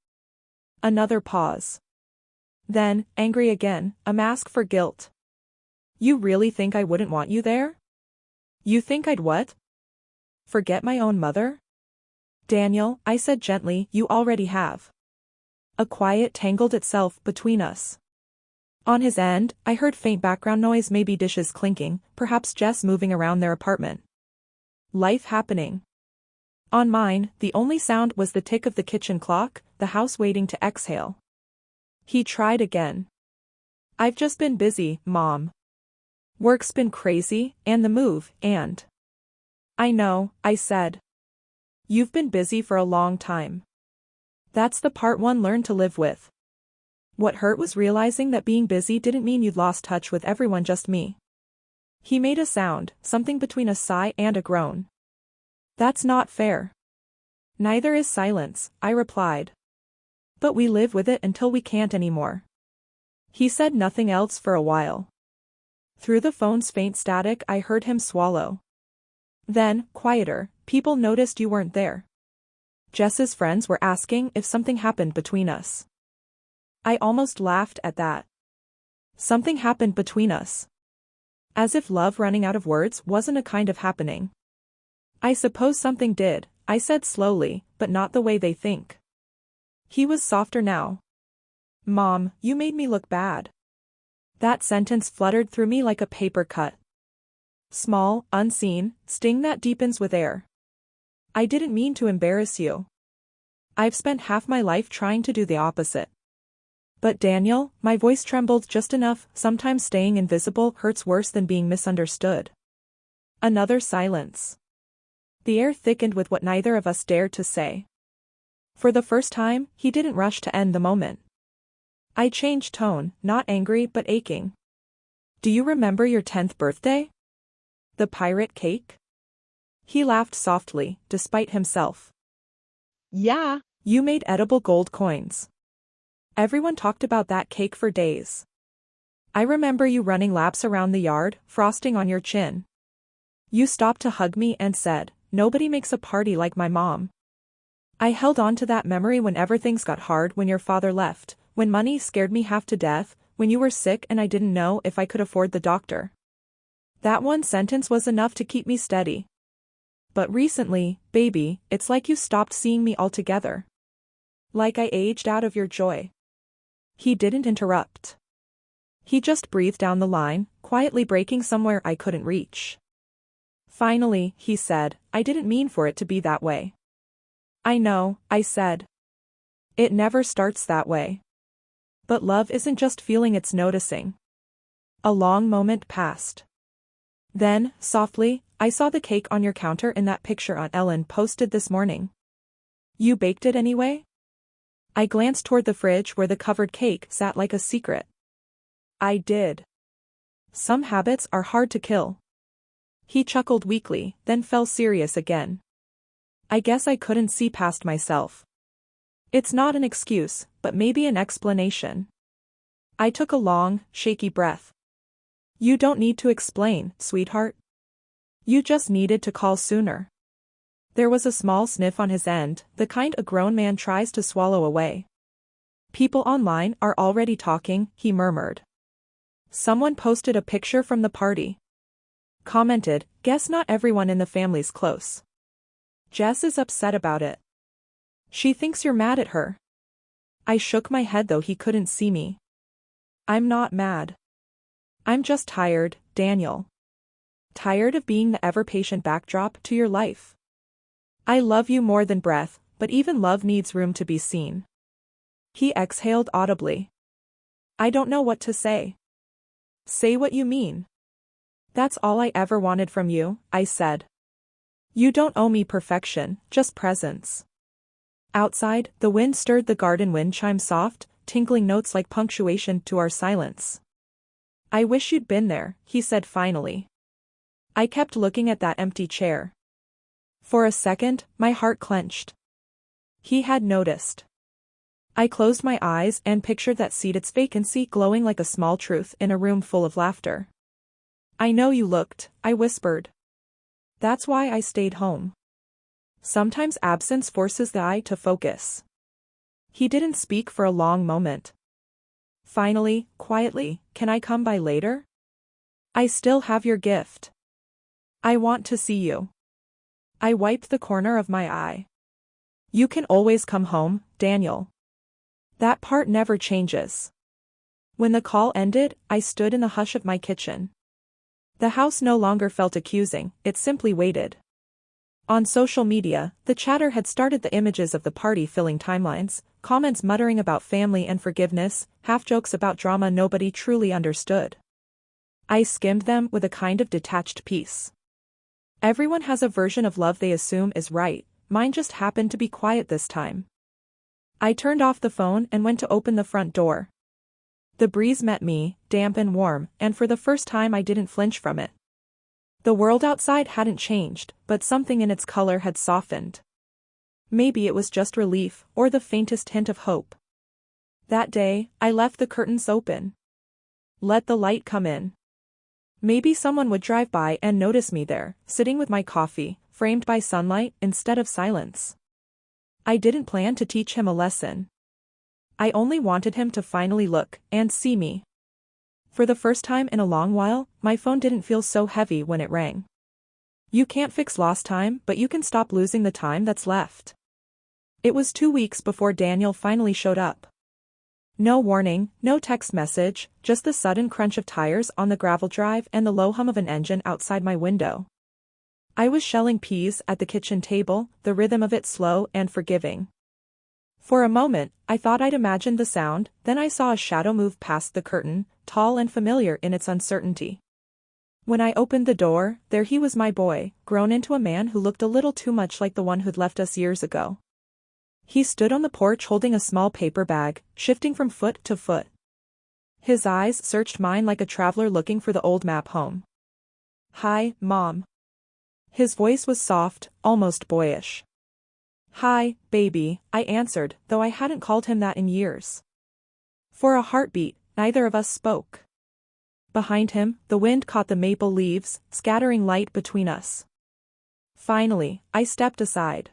Another pause. Then, angry again, a mask for guilt. You really think I wouldn't want you there? You think I'd what? Forget my own mother? Daniel, I said gently, you already have. A quiet tangled itself between us. On his end, I heard faint background noise, maybe dishes clinking, perhaps Jess moving around their apartment. Life happening. On mine, the only sound was the tick of the kitchen clock, the house waiting to exhale. He tried again. I've just been busy, Mom. Work's been crazy, and the move, and... I know, I said. You've been busy for a long time. That's the part one learned to live with. What hurt was realizing that being busy didn't mean you'd lost touch with everyone, just me. He made a sound, something between a sigh and a groan. That's not fair. Neither is silence, I replied. But we live with it until we can't anymore. He said nothing else for a while. Through the phone's faint static, I heard him swallow. Then, quieter, people noticed you weren't there. Jess's friends were asking if something happened between us. I almost laughed at that. Something happened between us. As if love running out of words wasn't a kind of happening. I suppose something did, I said slowly, but not the way they think. He was softer now. Mom, you made me look bad. That sentence fluttered through me like a paper cut. Small, unseen, sting that deepens with air. I didn't mean to embarrass you. I've spent half my life trying to do the opposite. But Daniel, my voice trembled just enough, sometimes staying invisible hurts worse than being misunderstood. Another silence. The air thickened with what neither of us dared to say. For the first time, he didn't rush to end the moment. I changed tone, not angry but aching. Do you remember your 10th birthday? The pirate cake? He laughed softly, despite himself. Yeah, you made edible gold coins. Everyone talked about that cake for days. I remember you running laps around the yard, frosting on your chin. You stopped to hug me and said, "Nobody makes a party like my mom." I held on to that memory whenever things got hard, when your father left, when money scared me half to death, when you were sick and I didn't know if I could afford the doctor. That one sentence was enough to keep me steady. But recently, baby, it's like you stopped seeing me altogether. Like I aged out of your joy. He didn't interrupt. He just breathed down the line, quietly breaking somewhere I couldn't reach. Finally, he said, I didn't mean for it to be that way. I know, I said. It never starts that way. But love isn't just feeling, it's noticing. A long moment passed. Then, softly, I saw the cake on your counter in that picture Aunt Ellen posted this morning. You baked it anyway? I glanced toward the fridge where the covered cake sat like a secret. I did. Some habits are hard to kill. He chuckled weakly, then fell serious again. I guess I couldn't see past myself. It's not an excuse, but maybe an explanation. I took a long, shaky breath. You don't need to explain, sweetheart. You just needed to call sooner. There was a small sniff on his end, the kind a grown man tries to swallow away. People online are already talking, he murmured. Someone posted a picture from the party. Commented, guess not everyone in the family's close. Jess is upset about it. She thinks you're mad at her. I shook my head though he couldn't see me. I'm not mad. I'm just tired, Daniel. Tired of being the ever-patient backdrop to your life. I love you more than breath, but even love needs room to be seen. He exhaled audibly. I don't know what to say. Say what you mean. That's all I ever wanted from you, I said. You don't owe me perfection, just presence. Outside, the wind stirred the garden wind chime, soft, tinkling notes like punctuation to our silence. I wish you'd been there, he said finally. I kept looking at that empty chair. For a second, my heart clenched. He had noticed. I closed my eyes and pictured that seat, its vacancy glowing like a small truth in a room full of laughter. I know you looked, I whispered. That's why I stayed home. Sometimes absence forces the eye to focus. He didn't speak for a long moment. Finally, quietly, can I come by later? I still have your gift. I want to see you. I wiped the corner of my eye. You can always come home, Daniel. That part never changes. When the call ended, I stood in the hush of my kitchen. The house no longer felt accusing, it simply waited. On social media, the chatter had started, the images of the party filling timelines, comments muttering about family and forgiveness, half-jokes about drama nobody truly understood. I skimmed them with a kind of detached peace. Everyone has a version of love they assume is right, mine just happened to be quiet this time. I turned off the phone and went to open the front door. The breeze met me, damp and warm, and for the first time I didn't flinch from it. The world outside hadn't changed, but something in its color had softened. Maybe it was just relief, or the faintest hint of hope. That day, I left the curtains open. Let the light come in. Maybe someone would drive by and notice me there, sitting with my coffee, framed by sunlight instead of silence. I didn't plan to teach him a lesson. I only wanted him to finally look and see me. For the first time in a long while, my phone didn't feel so heavy when it rang. You can't fix lost time, but you can stop losing the time that's left. It was 2 weeks before Daniel finally showed up. No warning, no text message, just the sudden crunch of tires on the gravel drive and the low hum of an engine outside my window. I was shelling peas at the kitchen table, the rhythm of it slow and forgiving. For a moment, I thought I'd imagined the sound, then I saw a shadow move past the curtain, tall and familiar in its uncertainty. When I opened the door, there he was, my boy, grown into a man who looked a little too much like the one who'd left us years ago. He stood on the porch holding a small paper bag, shifting from foot to foot. His eyes searched mine like a traveler looking for the old map home. "Hi, Mom." His voice was soft, almost boyish. "Hi, baby," I answered, though I hadn't called him that in years. For a heartbeat, neither of us spoke. Behind him, the wind caught the maple leaves, scattering light between us. Finally, I stepped aside.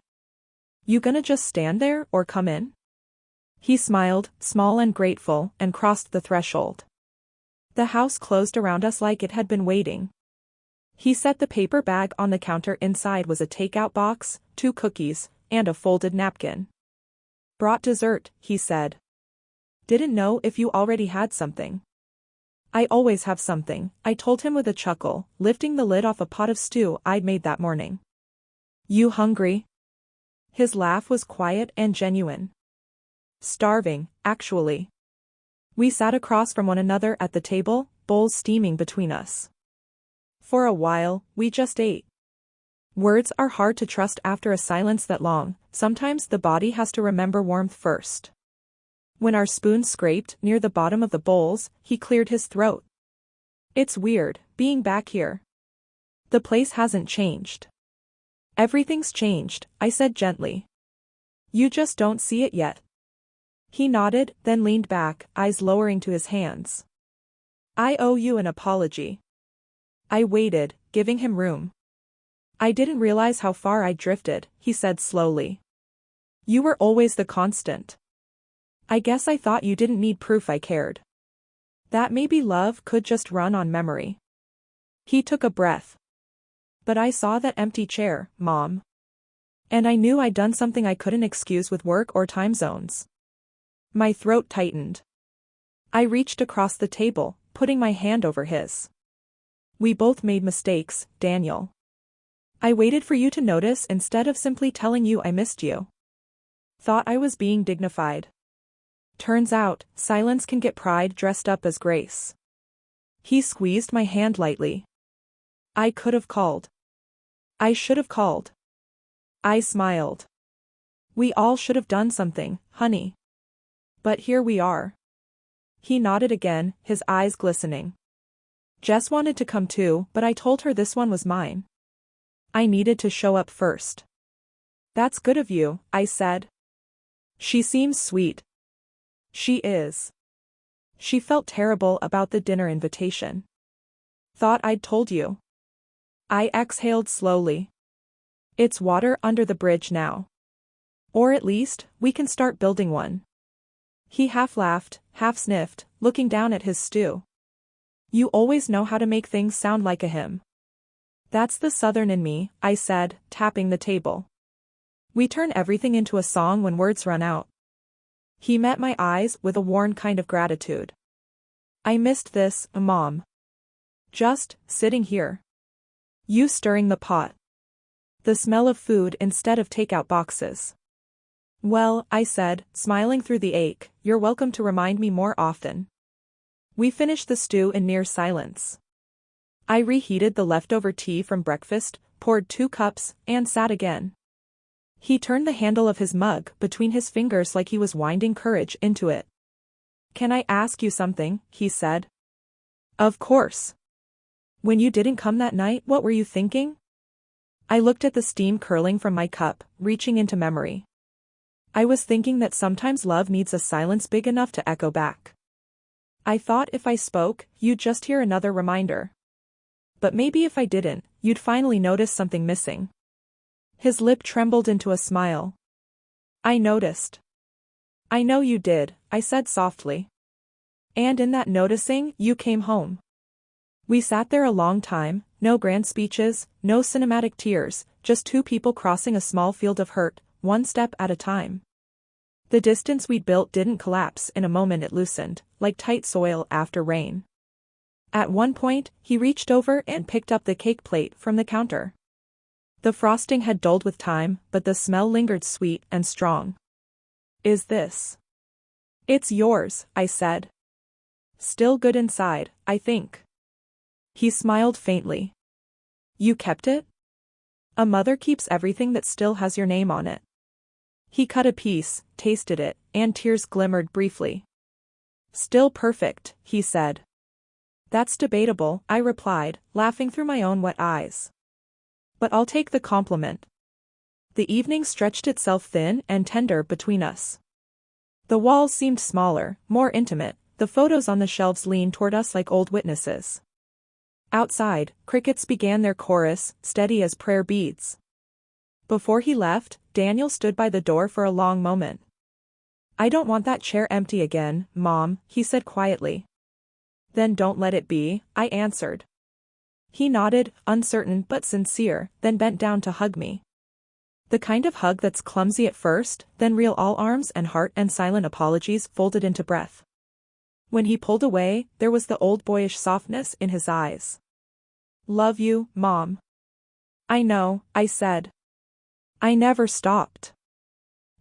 "You gonna just stand there or come in?" He smiled, small and grateful, and crossed the threshold. The house closed around us like it had been waiting. He set the paper bag on the counter. Inside was a takeout box, 2 cookies, and a folded napkin. "Brought dessert," he said. "Didn't know if you already had something." "I always have something," I told him with a chuckle, lifting the lid off a pot of stew I'd made that morning. "You hungry?" His laugh was quiet and genuine. "Starving, actually." We sat across from one another at the table, bowls steaming between us. For a while, we just ate. Words are hard to trust after a silence that long, sometimes the body has to remember warmth first. When our spoons scraped near the bottom of the bowls, he cleared his throat. "It's weird, being back here. The place hasn't changed." "Everything's changed," I said gently. "You just don't see it yet." He nodded, then leaned back, eyes lowering to his hands. "I owe you an apology." I waited, giving him room. "I didn't realize how far I drifted," he said slowly. "You were always the constant. I guess I thought you didn't need proof I cared. That maybe love could just run on memory." He took a breath. "But I saw that empty chair, Mom. And I knew I'd done something I couldn't excuse with work or time zones." My throat tightened. I reached across the table, putting my hand over his. "We both made mistakes, Daniel. I waited for you to notice instead of simply telling you I missed you. Thought I was being dignified. Turns out, silence can get pride dressed up as grace." He squeezed my hand lightly. "I could have called. I should have called." I smiled. "We all should have done something, honey. But here we are." He nodded again, his eyes glistening. "Jess wanted to come too, but I told her this one was mine. I needed to show up first." "That's good of you," I said. "She seems sweet." "She is." She felt terrible about the dinner invitation. "Thought I'd told you." I exhaled slowly. "It's water under the bridge now. Or at least, we can start building one." He half laughed, half sniffed, looking down at his stew. "You always know how to make things sound like a hymn." That's the Southern in me, I said, tapping the table. We turn everything into a song when words run out. He met my eyes with a worn kind of gratitude. I missed this, Mom. Just sitting here. You stirring the pot. The smell of food instead of takeout boxes. Well, I said, smiling through the ache, you're welcome to remind me more often. We finished the stew in near silence. I reheated the leftover tea from breakfast, poured 2 cups, and sat again. He turned the handle of his mug between his fingers like he was winding courage into it. Can I ask you something? He said. Of course. When you didn't come that night, what were you thinking? I looked at the steam curling from my cup, reaching into memory. I was thinking that sometimes love needs a silence big enough to echo back. I thought if I spoke, you'd just hear another reminder. But maybe if I didn't, you'd finally notice something missing. His lip trembled into a smile. I noticed. I know you did, I said softly. And in that noticing, you came home. We sat there a long time, no grand speeches, no cinematic tears, just 2 people crossing a small field of hurt, one step at a time. The distance we'd built didn't collapse in a moment, it loosened, like tight soil after rain. At one point, he reached over and picked up the cake plate from the counter. The frosting had dulled with time, but the smell lingered sweet and strong. Is this? It's yours, I said. Still good inside, I think. He smiled faintly. You kept it? A mother keeps everything that still has your name on it. He cut a piece, tasted it, and tears glimmered briefly. Still perfect, he said. That's debatable, I replied, laughing through my own wet eyes. But I'll take the compliment. The evening stretched itself thin and tender between us. The walls seemed smaller, more intimate, the photos on the shelves leaned toward us like old witnesses. Outside, crickets began their chorus, steady as prayer beads. Before he left, Daniel stood by the door for a long moment. I don't want that chair empty again, Mom, he said quietly. Then don't let it be, I answered. He nodded, uncertain but sincere, then bent down to hug me. The kind of hug that's clumsy at first, then real, all arms and heart and silent apologies folded into breath. When he pulled away, there was the old boyish softness in his eyes. Love you, Mom. I know, I said. I never stopped.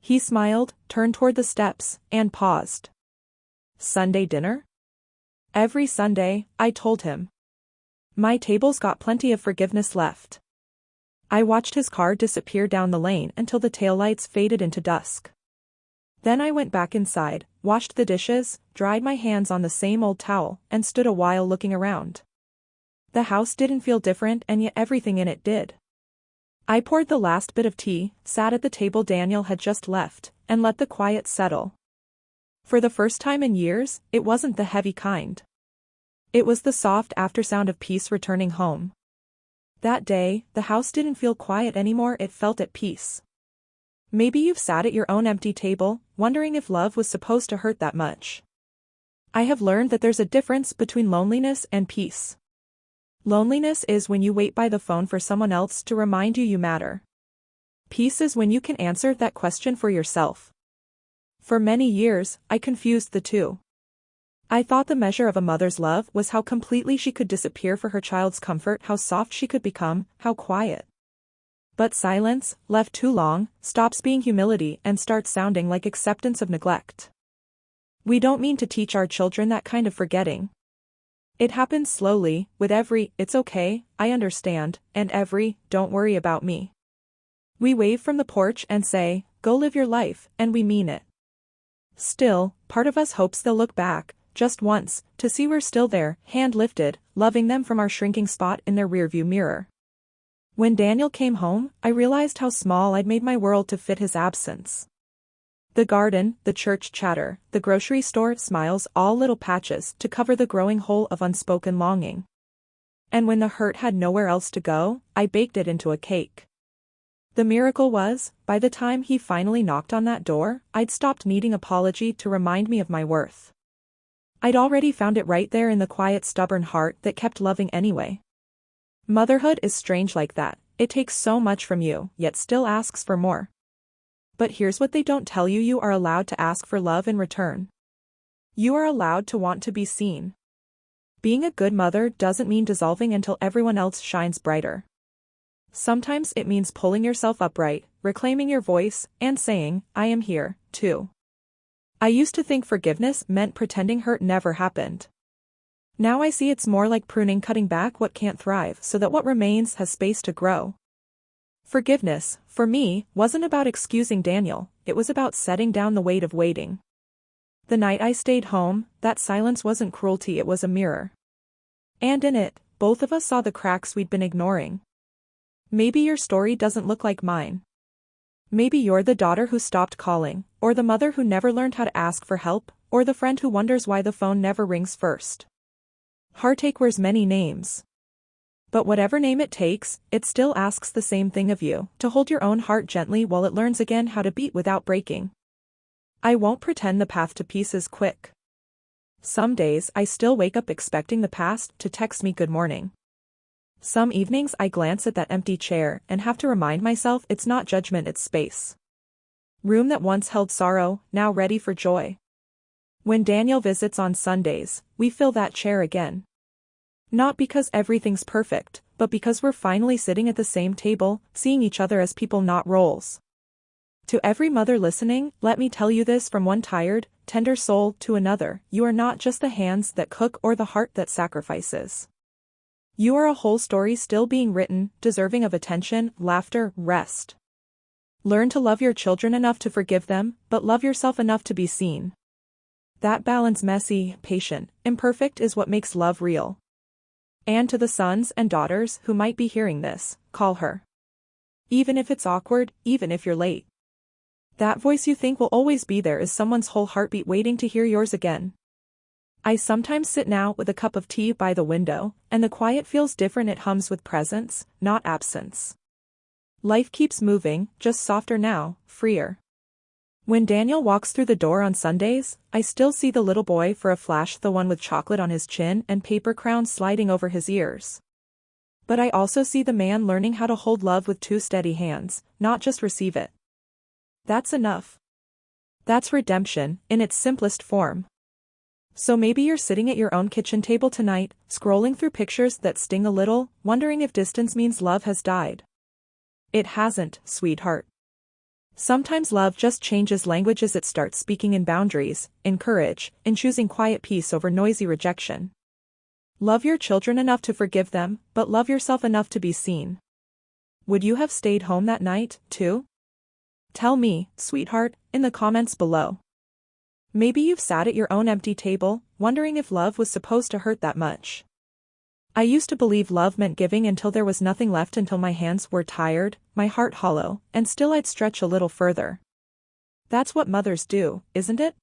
He smiled, turned toward the steps, and paused. Sunday dinner? Every Sunday, I told him. My table's got plenty of forgiveness left. I watched his car disappear down the lane until the taillights faded into dusk. Then I went back inside, washed the dishes, dried my hands on the same old towel, and stood a while looking around. The house didn't feel different, and yet everything in it did. I poured the last bit of tea, sat at the table Daniel had just left, and let the quiet settle. For the first time in years, it wasn't the heavy kind. It was the soft aftersound of peace returning home. That day, the house didn't feel quiet anymore, it felt at peace. Maybe you've sat at your own empty table, wondering if love was supposed to hurt that much. I have learned that there's a difference between loneliness and peace. Loneliness is when you wait by the phone for someone else to remind you you matter. Peace is when you can answer that question for yourself. For many years, I confused the two. I thought the measure of a mother's love was how completely she could disappear for her child's comfort, how soft she could become, how quiet. But silence, left too long, stops being humility and starts sounding like acceptance of neglect. We don't mean to teach our children that kind of forgetting. It happens slowly, with every, it's okay, I understand, and every, don't worry about me. We wave from the porch and say, go live your life, and we mean it. Still, part of us hopes they'll look back, just once, to see we're still there, hand lifted, loving them from our shrinking spot in their rearview mirror. When Daniel came home, I realized how small I'd made my world to fit his absence. The garden, the church chatter, the grocery store smiles, all little patches to cover the growing hole of unspoken longing. And when the hurt had nowhere else to go, I baked it into a cake. The miracle was, by the time he finally knocked on that door, I'd stopped needing apology to remind me of my worth. I'd already found it right there in the quiet, stubborn heart that kept loving anyway. Motherhood is strange like that. It takes so much from you, yet still asks for more. But here's what they don't tell you: you are allowed to ask for love in return. You are allowed to want to be seen. Being a good mother doesn't mean dissolving until everyone else shines brighter. Sometimes it means pulling yourself upright, reclaiming your voice, and saying, "I am here, too." I used to think forgiveness meant pretending hurt never happened. Now I see it's more like pruning, cutting back what can't thrive so that what remains has space to grow. Forgiveness, for me, wasn't about excusing Daniel, it was about setting down the weight of waiting. The night I stayed home, that silence wasn't cruelty, it was a mirror. And in it, both of us saw the cracks we'd been ignoring. Maybe your story doesn't look like mine. Maybe you're the daughter who stopped calling, or the mother who never learned how to ask for help, or the friend who wonders why the phone never rings first. Heartache wears many names. But whatever name it takes, it still asks the same thing of you: to hold your own heart gently while it learns again how to beat without breaking. I won't pretend the path to peace is quick. Some days I still wake up expecting the past to text me good morning. Some evenings I glance at that empty chair and have to remind myself it's not judgment, it's space. Room that once held sorrow, now ready for joy. When Daniel visits on Sundays, we fill that chair again. Not because everything's perfect, but because we're finally sitting at the same table, seeing each other as people, not roles. To every mother listening, let me tell you this from one tired, tender soul to another: you are not just the hands that cook or the heart that sacrifices. You are a whole story still being written, deserving of attention, laughter, rest. Learn to love your children enough to forgive them, but love yourself enough to be seen. That balance, messy, patient, imperfect, is what makes love real. And to the sons and daughters who might be hearing this, call her. Even if it's awkward, even if you're late. That voice you think will always be there is someone's whole heartbeat waiting to hear yours again. I sometimes sit now with a cup of tea by the window, and the quiet feels different. It hums with presence, not absence. Life keeps moving, just softer now, freer. When Daniel walks through the door on Sundays, I still see the little boy for a flash, the one with chocolate on his chin and paper crowns sliding over his ears. But I also see the man learning how to hold love with two steady hands, not just receive it. That's enough. That's redemption, in its simplest form. So maybe you're sitting at your own kitchen table tonight, scrolling through pictures that sting a little, wondering if distance means love has died. It hasn't, sweetheart. Sometimes love just changes languages. It starts speaking in boundaries, in courage, in choosing quiet peace over noisy rejection. Love your children enough to forgive them, but love yourself enough to be seen. Would you have stayed home that night, too? Tell me, sweetheart, in the comments below. Maybe you've sat at your own empty table, wondering if love was supposed to hurt that much. I used to believe love meant giving until there was nothing left, until my hands were tired, my heart hollow, and still I'd stretch a little further. That's what mothers do, isn't it?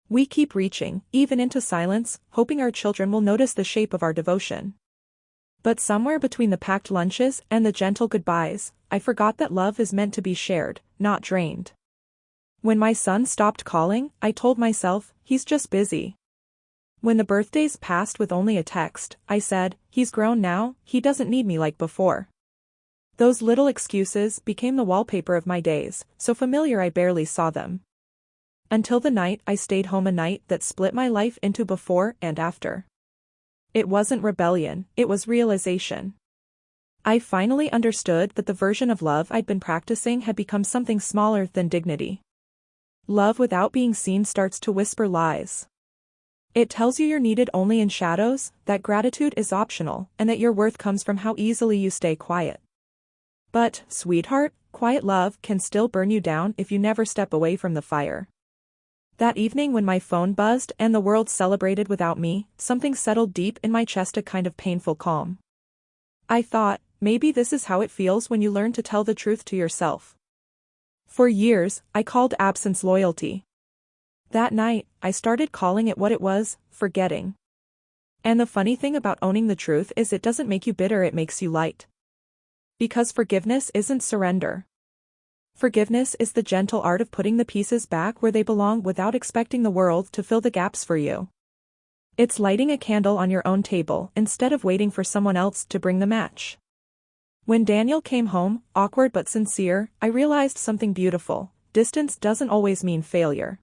We keep reaching, even into silence, hoping our children will notice the shape of our devotion. But somewhere between the packed lunches and the gentle goodbyes, I forgot that love is meant to be shared, not drained. When my son stopped calling, I told myself, he's just busy. When the birthdays passed with only a text, I said, he's grown now, he doesn't need me like before. Those little excuses became the wallpaper of my days, so familiar I barely saw them. Until the night I stayed home, a night that split my life into before and after. It wasn't rebellion, it was realization. I finally understood that the version of love I'd been practicing had become something smaller than dignity. Love without being seen starts to whisper lies. It tells you you're needed only in shadows, that gratitude is optional, and that your worth comes from how easily you stay quiet. But, sweetheart, quiet love can still burn you down if you never step away from the fire. That evening when my phone buzzed and the world celebrated without me, something settled deep in my chest, a kind of painful calm. I thought, maybe this is how it feels when you learn to tell the truth to yourself. For years, I called absence loyalty. That night, I started calling it what it was, forgetting. And the funny thing about owning the truth is it doesn't make you bitter, it makes you light. Because forgiveness isn't surrender. Forgiveness is the gentle art of putting the pieces back where they belong without expecting the world to fill the gaps for you. It's lighting a candle on your own table instead of waiting for someone else to bring the match. When Daniel came home, awkward but sincere, I realized something beautiful. Distance doesn't always mean failure.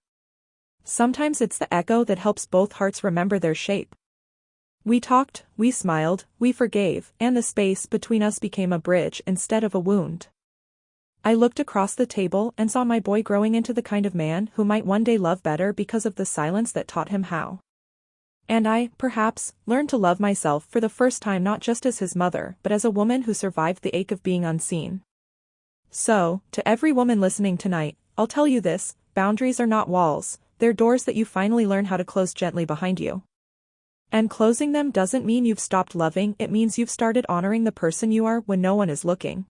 Sometimes it's the echo that helps both hearts remember their shape. We talked, we smiled, we forgave, and the space between us became a bridge instead of a wound. I looked across the table and saw my boy growing into the kind of man who might one day love better because of the silence that taught him how. And I, perhaps, learned to love myself for the first time not just as his mother but as a woman who survived the ache of being unseen. So, to every woman listening tonight, I'll tell you this: boundaries are not walls, they're doors that you finally learn how to close gently behind you. And closing them doesn't mean you've stopped loving, it means you've started honoring the person you are when no one is looking.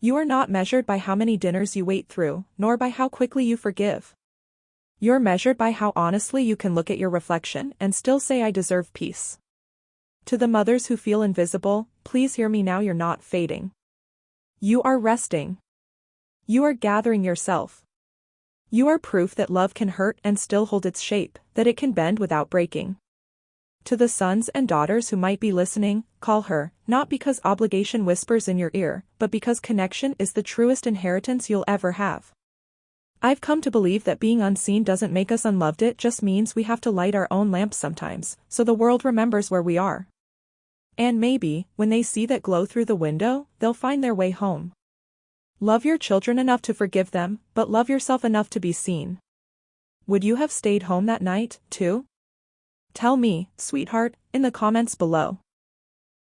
You are not measured by how many dinners you wait through, nor by how quickly you forgive. You're measured by how honestly you can look at your reflection and still say, I deserve peace. To the mothers who feel invisible, please hear me now: you're not fading. You are resting. You are gathering yourself. You are proof that love can hurt and still hold its shape, that it can bend without breaking. To the sons and daughters who might be listening, call her, not because obligation whispers in your ear, but because connection is the truest inheritance you'll ever have. I've come to believe that being unseen doesn't make us unloved, it just means we have to light our own lamps sometimes, so the world remembers where we are. And maybe, when they see that glow through the window, they'll find their way home. Love your children enough to forgive them, but love yourself enough to be seen. Would you have stayed home that night, too? Tell me, sweetheart, in the comments below.